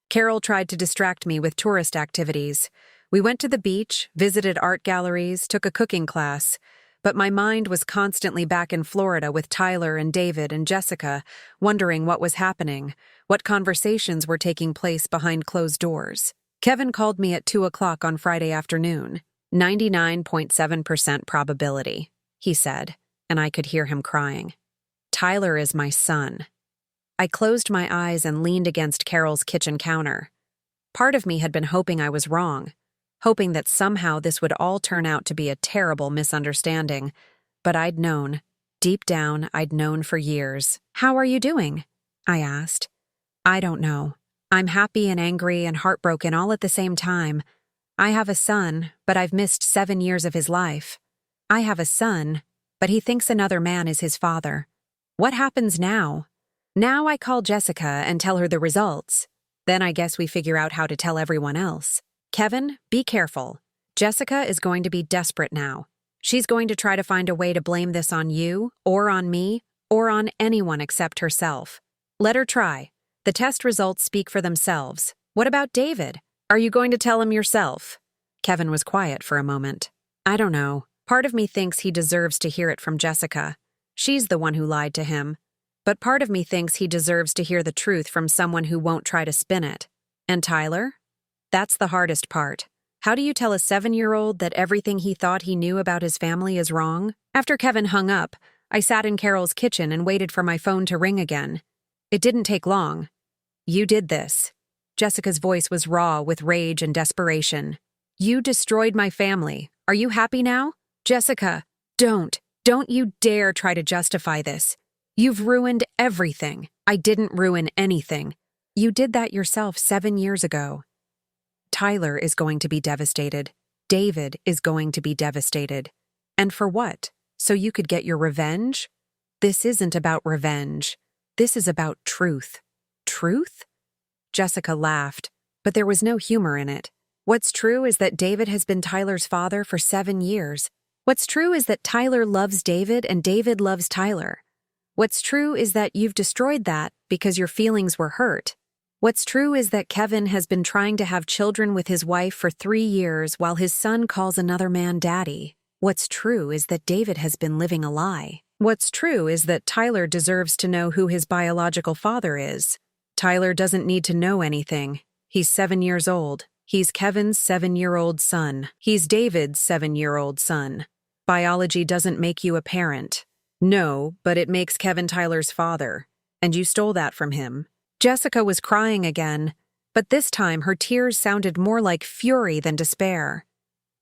Carol tried to distract me with tourist activities. We went to the beach, visited art galleries, took a cooking class, but my mind was constantly back in Florida with Tyler and David and Jessica, wondering what was happening, what conversations were taking place behind closed doors. Kevin called me at 2 o'clock on Friday afternoon. 99.7% probability, he said, and I could hear him crying. Tyler is my son. I closed my eyes and leaned against Carol's kitchen counter. Part of me had been hoping I was wrong, hoping that somehow this would all turn out to be a terrible misunderstanding, but I'd known. Deep down, I'd known for years. How are you doing? I asked. I don't know. I'm happy and angry and heartbroken all at the same time. I have a son, but I've missed 7 years of his life. I have a son, but he thinks another man is his father. What happens now? Now I call Jessica and tell her the results. Then I guess we figure out how to tell everyone else. Kevin, be careful. Jessica is going to be desperate now. She's going to try to find a way to blame this on you, or on me, or on anyone except herself. Let her try. The test results speak for themselves. What about David? Are you going to tell him yourself? Kevin was quiet for a moment. I don't know. Part of me thinks he deserves to hear it from Jessica. She's the one who lied to him. But part of me thinks he deserves to hear the truth from someone who won't try to spin it. And Tyler? That's the hardest part. How do you tell a 7-year-old that everything he thought he knew about his family is wrong? After Kevin hung up, I sat in Carol's kitchen and waited for my phone to ring again. It didn't take long. You did this. Jessica's voice was raw with rage and desperation. You destroyed my family. Are you happy now? Jessica, don't you dare try to justify this. You've ruined everything. I didn't ruin anything. You did that yourself 7 years ago. Tyler is going to be devastated. David is going to be devastated. And for what? So you could get your revenge? This isn't about revenge. This is about truth. Truth? Jessica laughed, but there was no humor in it. What's true is that David has been Tyler's father for 7 years. What's true is that Tyler loves David and David loves Tyler. What's true is that you've destroyed that because your feelings were hurt. What's true is that Kevin has been trying to have children with his wife for 3 years while his son calls another man daddy. What's true is that David has been living a lie. What's true is that Tyler deserves to know who his biological father is. Tyler doesn't need to know anything. He's 7 years old. He's Kevin's 7-year-old son. He's David's 7-year-old son. Biology doesn't make you a parent. No, but it makes Kevin Tyler's father. And you stole that from him. Jessica was crying again, but this time her tears sounded more like fury than despair.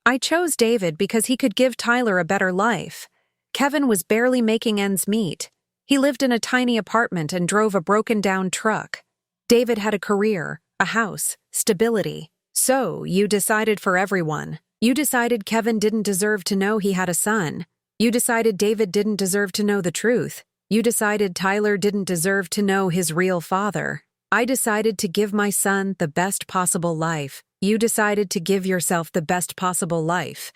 I chose David because he could give Tyler a better life. Kevin was barely making ends meet. He lived in a tiny apartment and drove a broken-down truck. David had a career, a house, stability. So, you decided for everyone. You decided Kevin didn't deserve to know he had a son. You decided David didn't deserve to know the truth. You decided Tyler didn't deserve to know his real father. I decided to give my son the best possible life. You decided to give yourself the best possible life.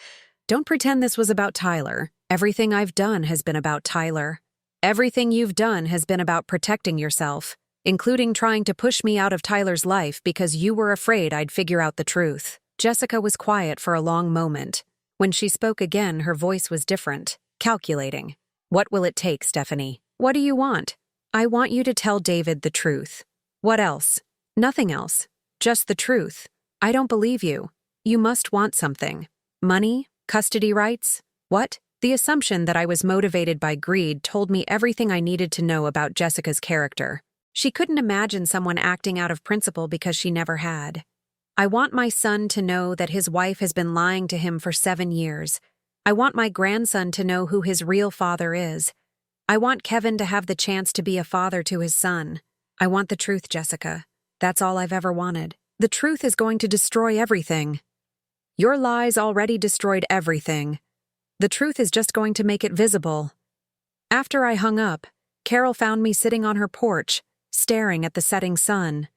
Don't pretend this was about Tyler. Everything I've done has been about Tyler. Everything you've done has been about protecting yourself, including trying to push me out of Tyler's life because you were afraid I'd figure out the truth. Jessica was quiet for a long moment. When she spoke again, her voice was different, calculating. What will it take, Stephanie? What do you want? I want you to tell David the truth. What else? Nothing else. Just the truth. I don't believe you. You must want something. Money? Custody rights? What? The assumption that I was motivated by greed told me everything I needed to know about Jessica's character. She couldn't imagine someone acting out of principle because she never had. I want my son to know that his wife has been lying to him for 7 years. I want my grandson to know who his real father is. I want Kevin to have the chance to be a father to his son. I want the truth, Jessica. That's all I've ever wanted. The truth is going to destroy everything. Your lies already destroyed everything. The truth is just going to make it visible. After I hung up, Carol found me sitting on her porch, staring at the setting sun.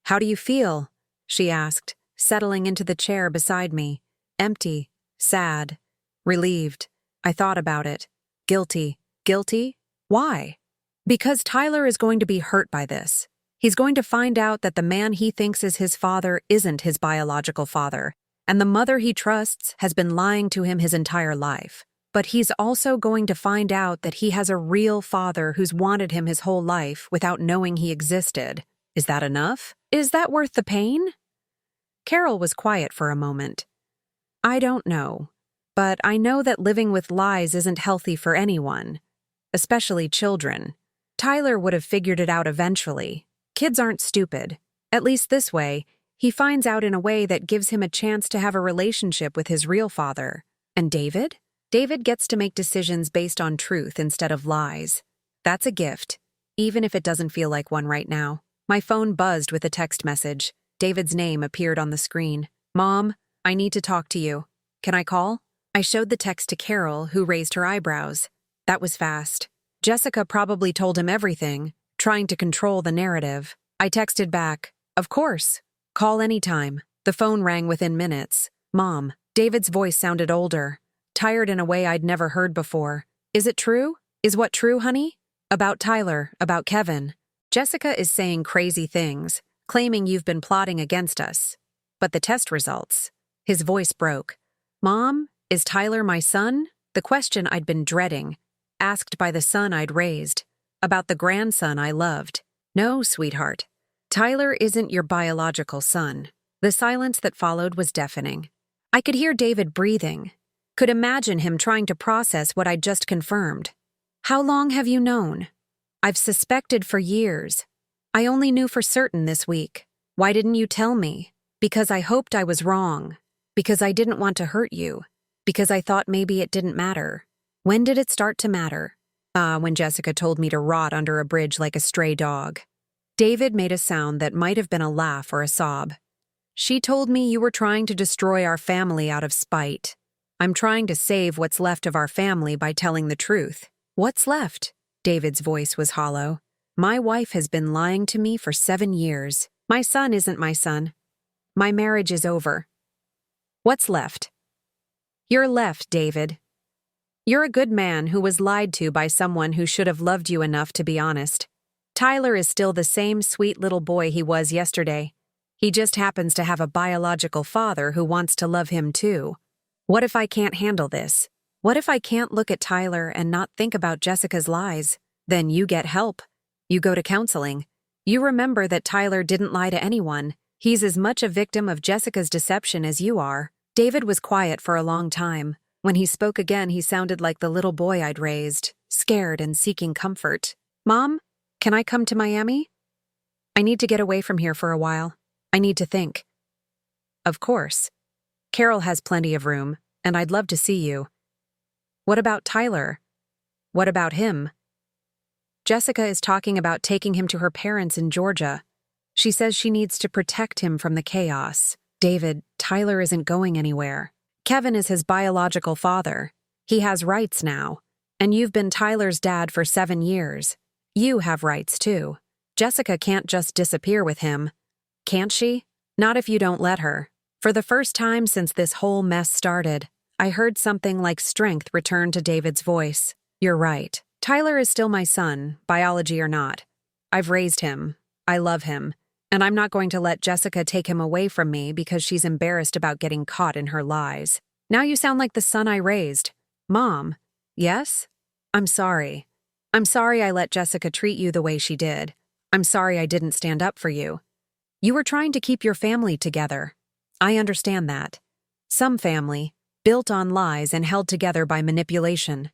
How do you feel? She asked, settling into the chair beside me. Empty, sad, relieved. I thought about it. Guilty. Guilty? Why? Because Tyler is going to be hurt by this. He's going to find out that the man he thinks is his father isn't his biological father, and the mother he trusts has been lying to him his entire life. But he's also going to find out that he has a real father who's wanted him his whole life without knowing he existed. Is that enough? Is that worth the pain? Carol was quiet for a moment. I don't know, but I know that living with lies isn't healthy for anyone, especially children. Tyler would have figured it out eventually. Kids aren't stupid. At least this way, he finds out in a way that gives him a chance to have a relationship with his real father. And David? David gets to make decisions based on truth instead of lies. That's a gift, even if it doesn't feel like one right now. My phone buzzed with a text message. David's name appeared on the screen. Mom, I need to talk to you. Can I call? I showed the text to Carol, who raised her eyebrows. That was fast. Jessica probably told him everything, trying to control the narrative. I texted back, of course. Call anytime. The phone rang within minutes. Mom. David's voice sounded older, tired in a way I'd never heard before. Is it true? Is what true, honey? About Tyler, about Kevin. Jessica is saying crazy things, claiming you've been plotting against us. But the test results. His voice broke. Mom, is Tyler my son? The question I'd been dreading. asked by the son I'd raised, about the grandson I loved. No, sweetheart. Tyler isn't your biological son. The silence that followed was deafening. I could hear David breathing, could imagine him trying to process what I'd just confirmed. How long have you known? I've suspected for years. I only knew for certain this week. Why didn't you tell me? Because I hoped I was wrong. Because I didn't want to hurt you. Because I thought maybe it didn't matter. When did it start to matter? When Jessica told me to rot under a bridge like a stray dog. David made a sound that might have been a laugh or a sob. She told me you were trying to destroy our family out of spite. I'm trying to save what's left of our family by telling the truth. What's left? David's voice was hollow. My wife has been lying to me for 7 years. My son isn't my son. My marriage is over. What's left? You're left, David. You're a good man who was lied to by someone who should have loved you enough to be honest. Tyler is still the same sweet little boy he was yesterday. He just happens to have a biological father who wants to love him too. What if I can't handle this? What if I can't look at Tyler and not think about Jessica's lies? Then you get help. You go to counseling. You remember that Tyler didn't lie to anyone. He's as much a victim of Jessica's deception as you are. David was quiet for a long time. When he spoke again, he sounded like the little boy I'd raised, scared and seeking comfort. Mom, can I come to Miami? I need to get away from here for a while. I need to think. Of course. Carol has plenty of room, and I'd love to see you. What about Tyler? What about him? Jessica is talking about taking him to her parents in Georgia. She says she needs to protect him from the chaos. David, Tyler isn't going anywhere. Kevin is his biological father. He has rights now. And you've been Tyler's dad for 7 years. You have rights too. Jessica can't just disappear with him. Can't she? Not if you don't let her. For the first time since this whole mess started, I heard something like strength return to David's voice. You're right. Tyler is still my son, biology or not. I've raised him. I love him. And I'm not going to let Jessica take him away from me because she's embarrassed about getting caught in her lies. Now you sound like the son I raised. Mom, yes? I'm sorry. I'm sorry I let Jessica treat you the way she did. I'm sorry I didn't stand up for you. You were trying to keep your family together. I understand that. Some family, built on lies and held together by manipulation.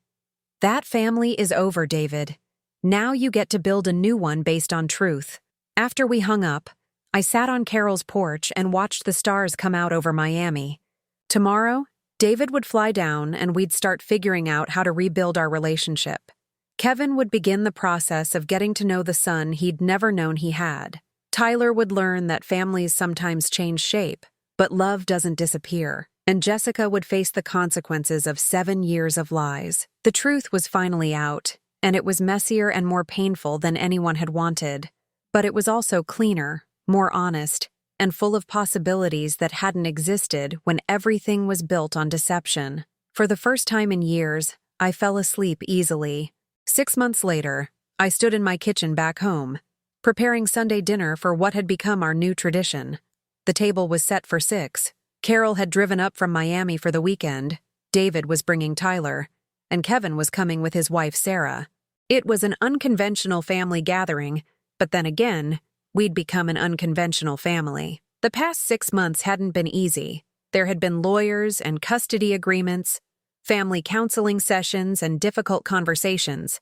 That family is over, David. Now you get to build a new one based on truth. After we hung up, I sat on Carol's porch and watched the stars come out over Miami. Tomorrow, David would fly down and we'd start figuring out how to rebuild our relationship. Kevin would begin the process of getting to know the son he'd never known he had. Tyler would learn that families sometimes change shape, but love doesn't disappear. And Jessica would face the consequences of 7 years of lies. The truth was finally out, and it was messier and more painful than anyone had wanted. But it was also cleaner, more honest, and full of possibilities that hadn't existed when everything was built on deception. For the first time in years, I fell asleep easily. 6 months later, I stood in my kitchen back home, preparing Sunday dinner for what had become our new tradition. The table was set for 6. Carol had driven up from Miami for the weekend, David was bringing Tyler, and Kevin was coming with his wife Sarah. It was an unconventional family gathering, but then again, we'd become an unconventional family. The past 6 months hadn't been easy. There had been lawyers and custody agreements, family counseling sessions, and difficult conversations.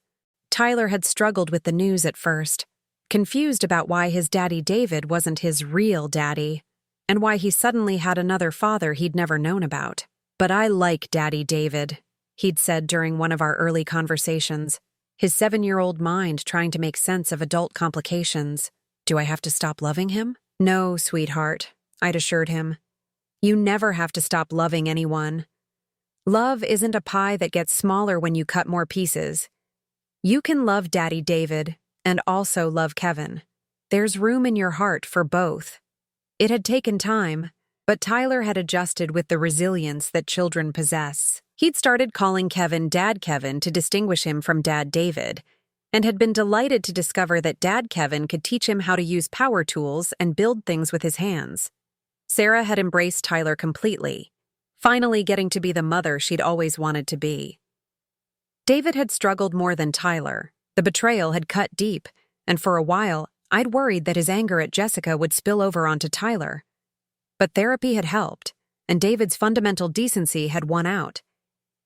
Tyler had struggled with the news at first, confused about why his daddy David wasn't his real daddy, and why he suddenly had another father he'd never known about. But I like Daddy David, he'd said during one of our early conversations, his 7-year-old mind trying to make sense of adult complications. Do I have to stop loving him? No, sweetheart, I'd assured him. You never have to stop loving anyone. Love isn't a pie that gets smaller when you cut more pieces. You can love Daddy David and also love Kevin. There's room in your heart for both. It had taken time, but Tyler had adjusted with the resilience that children possess. He'd started calling Kevin Dad Kevin to distinguish him from Dad David, and had been delighted to discover that Dad Kevin could teach him how to use power tools and build things with his hands. Sarah had embraced Tyler completely, finally getting to be the mother she'd always wanted to be. David had struggled more than Tyler. The betrayal had cut deep, and for a while, I'd worried that his anger at Jessica would spill over onto Tyler. But therapy had helped, and David's fundamental decency had won out.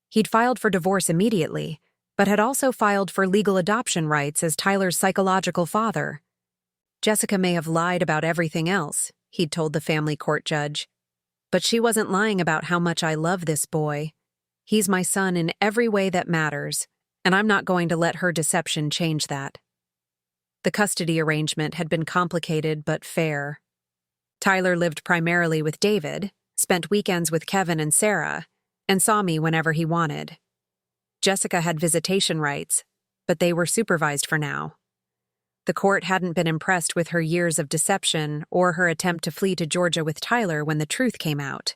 He'd filed for divorce immediately, but had also filed for legal adoption rights as Tyler's psychological father. Jessica may have lied about everything else, he'd told the family court judge. But she wasn't lying about how much I love this boy. He's my son in every way that matters, and I'm not going to let her deception change that. The custody arrangement had been complicated but fair. Tyler lived primarily with David, spent weekends with Kevin and Sarah, and saw me whenever he wanted. Jessica had visitation rights, but they were supervised for now. The court hadn't been impressed with her years of deception or her attempt to flee to Georgia with Tyler when the truth came out.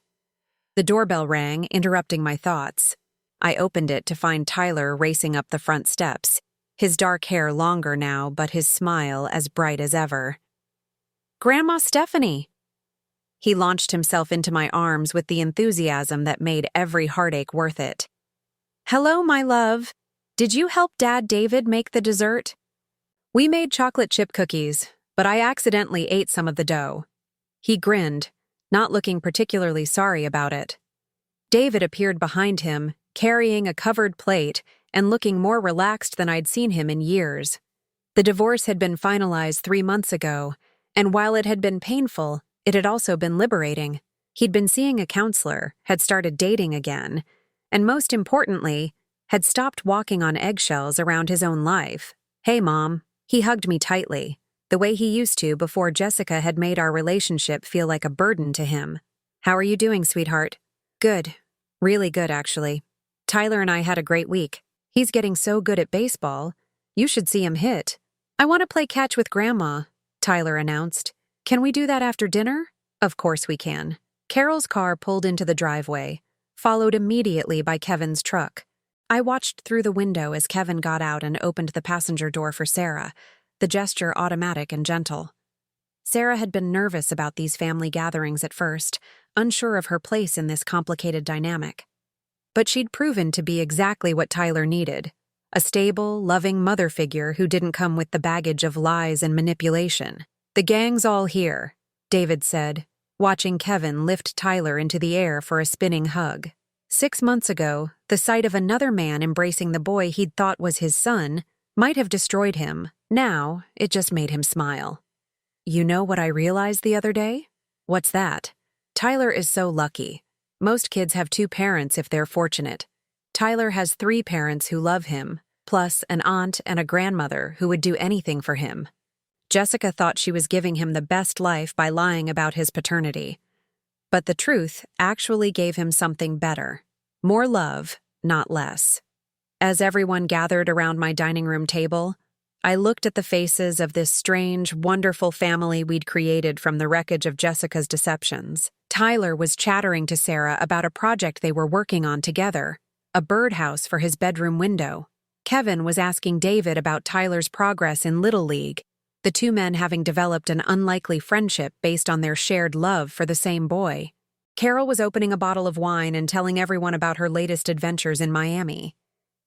The doorbell rang, interrupting my thoughts. I opened it to find Tyler racing up the front steps, his dark hair longer now, but his smile as bright as ever. "Grandma Stephanie!" He launched himself into my arms with the enthusiasm that made every heartache worth it. "Hello, my love. Did you help Dad David make the dessert?" "We made chocolate chip cookies, but I accidentally ate some of the dough." He grinned, not looking particularly sorry about it. David appeared behind him, carrying a covered plate and looking more relaxed than I'd seen him in years. The divorce had been finalized 3 months ago, and while it had been painful, it had also been liberating. He'd been seeing a counselor, had started dating again, and most importantly, had stopped walking on eggshells around his own life. "Hey, Mom." He hugged me tightly, the way he used to before Jessica had made our relationship feel like a burden to him. "How are you doing, sweetheart?" "Good. Really good, actually. Tyler and I had a great week. He's getting so good at baseball. You should see him hit." "I want to play catch with Grandma," Tyler announced. "Can we do that after dinner?" "Of course we can." Carol's car pulled into the driveway, followed immediately by Kevin's truck. I watched through the window as Kevin got out and opened the passenger door for Sarah, the gesture automatic and gentle. Sarah had been nervous about these family gatherings at first, unsure of her place in this complicated dynamic. But she'd proven to be exactly what Tyler needed, a stable, loving mother figure who didn't come with the baggage of lies and manipulation. "The gang's all here," David said, watching Kevin lift Tyler into the air for a spinning hug. 6 months ago, the sight of another man embracing the boy he'd thought was his son might have destroyed him. Now, it just made him smile. "You know what I realized the other day?" "What's that?" "Tyler is so lucky. Most kids have 2 parents if they're fortunate. Tyler has 3 parents who love him, plus an aunt and a grandmother who would do anything for him." Jessica thought she was giving him the best life by lying about his paternity. But the truth actually gave him something better. More love, not less. As everyone gathered around my dining room table, I looked at the faces of this strange, wonderful family we'd created from the wreckage of Jessica's deceptions. Tyler was chattering to Sarah about a project they were working on together, a birdhouse for his bedroom window. Kevin was asking David about Tyler's progress in Little League, the 2 men having developed an unlikely friendship based on their shared love for the same boy. Carol was opening a bottle of wine and telling everyone about her latest adventures in Miami.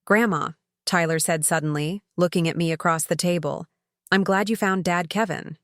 "Grandma," Tyler said suddenly, looking at me across the table, "I'm glad you found Dad Kevin."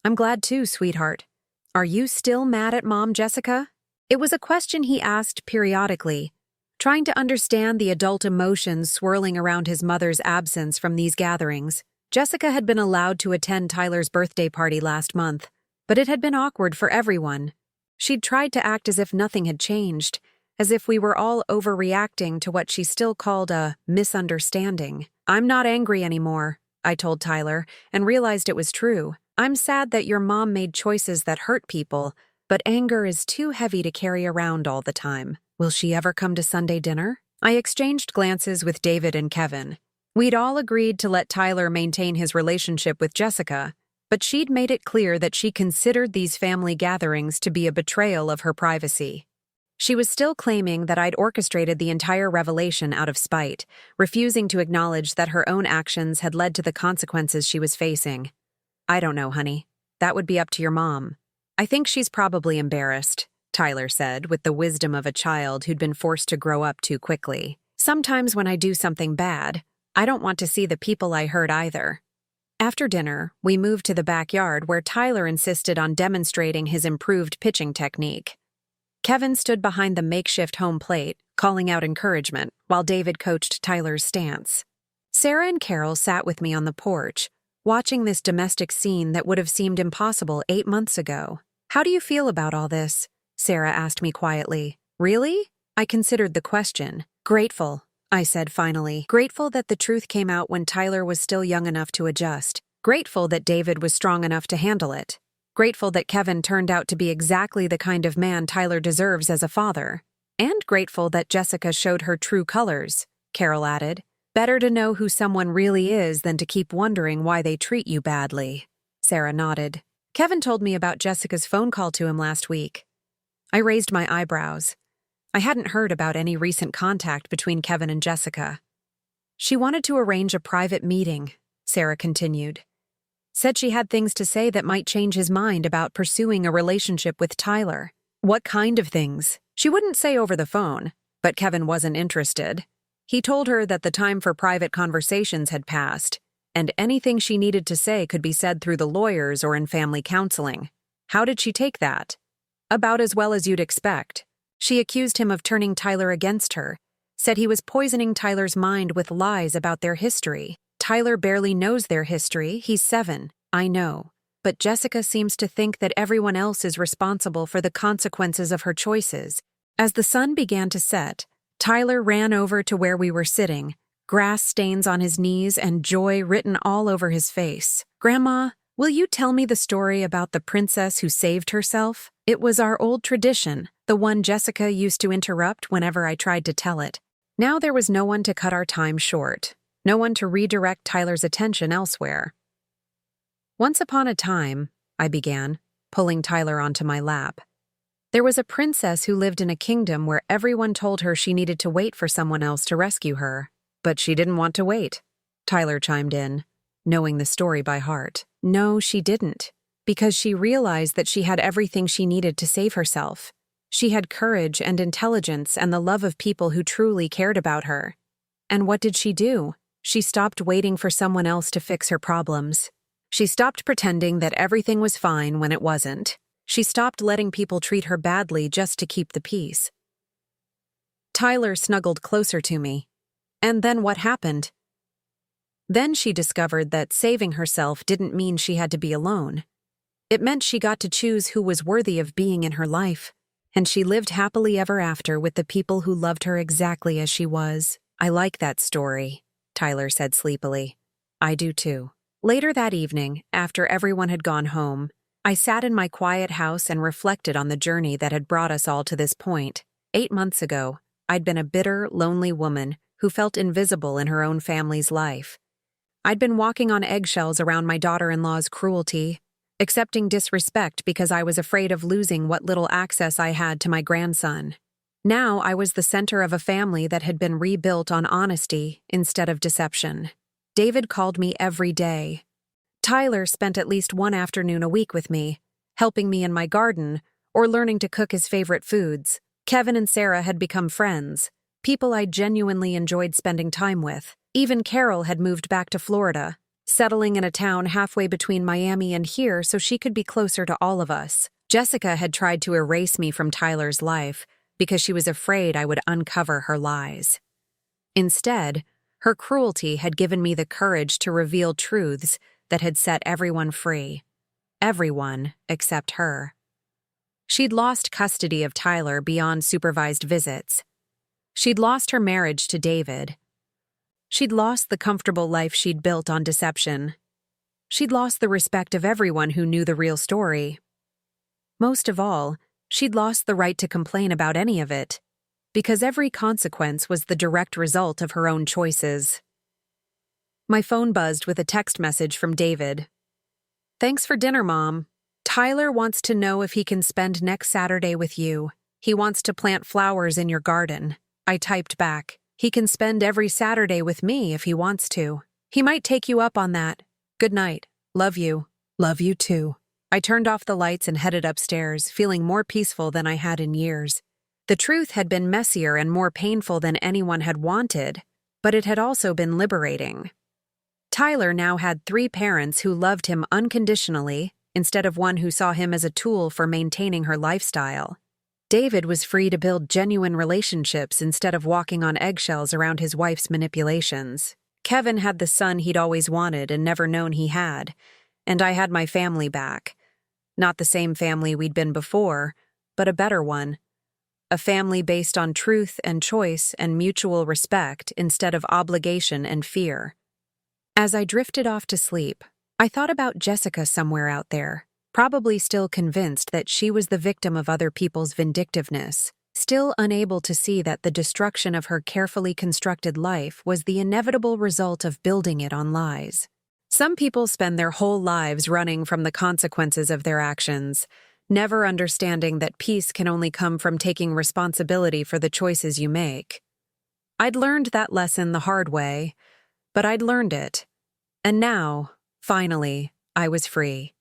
"I'm glad too, sweetheart." "Are you still mad at Mom, Jessica?" It was a question he asked periodically, trying to understand the adult emotions swirling around his mother's absence from these gatherings. Jessica had been allowed to attend Tyler's birthday party last month, but it had been awkward for everyone. She'd tried to act as if nothing had changed, as if we were all overreacting to what she still called a misunderstanding. "I'm not angry anymore," I told Tyler, and realized it was true. "I'm sad that your mom made choices that hurt people, but anger is too heavy to carry around all the time. Will she ever come to Sunday dinner?" I exchanged glances with David and Kevin. We'd all agreed to let Tyler maintain his relationship with Jessica, but she'd made it clear that she considered these family gatherings to be a betrayal of her privacy. She was still claiming that I'd orchestrated the entire revelation out of spite, refusing to acknowledge that her own actions had led to the consequences she was facing. "I don't know, honey. That would be up to your mom." "I think she's probably embarrassed," Tyler said, with the wisdom of a child who'd been forced to grow up too quickly. Sometimes when I do something bad, I don't want to see the people I hurt either. After dinner, we moved to the backyard where Tyler insisted on demonstrating his improved pitching technique. Kevin stood behind the makeshift home plate, calling out encouragement, while David coached Tyler's stance. Sarah and Carol sat with me on the porch, watching this domestic scene that would have seemed impossible 8 months ago. "How do you feel about all this?" Sarah asked me quietly. "Really?" I considered the question. "Grateful," I said finally. Grateful that the truth came out when Tyler was still young enough to adjust. Grateful that David was strong enough to handle it. Grateful that Kevin turned out to be exactly the kind of man Tyler deserves as a father. And grateful that Jessica showed her true colors, Carol added. "Better to know who someone really is than to keep wondering why they treat you badly." Sarah nodded. "Kevin told me about Jessica's phone call to him last week." I raised my eyebrows. I hadn't heard about any recent contact between Kevin and Jessica. "She wanted to arrange a private meeting," Sarah continued. "Said she had things to say that might change his mind about pursuing a relationship with Tyler." "What kind of things?" "She wouldn't say over the phone, but Kevin wasn't interested. He told her that the time for private conversations had passed, and anything she needed to say could be said through the lawyers or in family counseling." "How did she take that?" "About as well as you'd expect. She accused him of turning Tyler against her, said he was poisoning Tyler's mind with lies about their history. Tyler barely knows their history, he's 7, I know. But Jessica seems to think that everyone else is responsible for the consequences of her choices." As the sun began to set, Tyler ran over to where we were sitting, grass stains on his knees and joy written all over his face. "Grandma, will you tell me the story about the princess who saved herself?" It was our old tradition, the one Jessica used to interrupt whenever I tried to tell it. Now there was no one to cut our time short, no one to redirect Tyler's attention elsewhere. "Once upon a time," I began, pulling Tyler onto my lap, "there was a princess who lived in a kingdom where everyone told her she needed to wait for someone else to rescue her. But she didn't want to wait," Tyler chimed in, knowing the story by heart. "No, she didn't. Because she realized that she had everything she needed to save herself. She had courage and intelligence and the love of people who truly cared about her. And what did she do? She stopped waiting for someone else to fix her problems. She stopped pretending that everything was fine when it wasn't. She stopped letting people treat her badly just to keep the peace." Tyler snuggled closer to me. "And then what happened?" "Then she discovered that saving herself didn't mean she had to be alone. It meant she got to choose who was worthy of being in her life, and she lived happily ever after with the people who loved her exactly as she was." "I like that story," Tyler said sleepily. "I do too." Later that evening, after everyone had gone home, I sat in my quiet house and reflected on the journey that had brought us all to this point. 8 months ago, I'd been a bitter, lonely woman who felt invisible in her own family's life. I'd been walking on eggshells around my daughter-in-law's cruelty, accepting disrespect because I was afraid of losing what little access I had to my grandson. Now I was the center of a family that had been rebuilt on honesty instead of deception. David called me every day. Tyler spent at least one afternoon a week with me, helping me in my garden or learning to cook his favorite foods. Kevin and Sarah had become friends, people I genuinely enjoyed spending time with. Even Carol had moved back to Florida, settling in a town halfway between Miami and here so she could be closer to all of us. Jessica had tried to erase me from Tyler's life because she was afraid I would uncover her lies. Instead, her cruelty had given me the courage to reveal truths that had set everyone free. Everyone except her. She'd lost custody of Tyler beyond supervised visits. She'd lost her marriage to David. She'd lost the comfortable life she'd built on deception. She'd lost the respect of everyone who knew the real story. Most of all, she'd lost the right to complain about any of it, because every consequence was the direct result of her own choices. My phone buzzed with a text message from David. "Thanks for dinner, Mom. Tyler wants to know if he can spend next Saturday with you. He wants to plant flowers in your garden." I typed back, "He can spend every Saturday with me if he wants to. He might take you up on that. Good night. Love you." "Love you too." I turned off the lights and headed upstairs, feeling more peaceful than I had in years. The truth had been messier and more painful than anyone had wanted, but it had also been liberating. Tyler now had 3 parents who loved him unconditionally, instead of one who saw him as a tool for maintaining her lifestyle. David was free to build genuine relationships instead of walking on eggshells around his wife's manipulations. Kevin had the son he'd always wanted and never known he had, and I had my family back. Not the same family we'd been before, but a better one. A family based on truth and choice and mutual respect instead of obligation and fear. As I drifted off to sleep, I thought about Jessica somewhere out there, probably still convinced that she was the victim of other people's vindictiveness, still unable to see that the destruction of her carefully constructed life was the inevitable result of building it on lies. Some people spend their whole lives running from the consequences of their actions, never understanding that peace can only come from taking responsibility for the choices you make. I'd learned that lesson the hard way, but I'd learned it. And now, finally, I was free.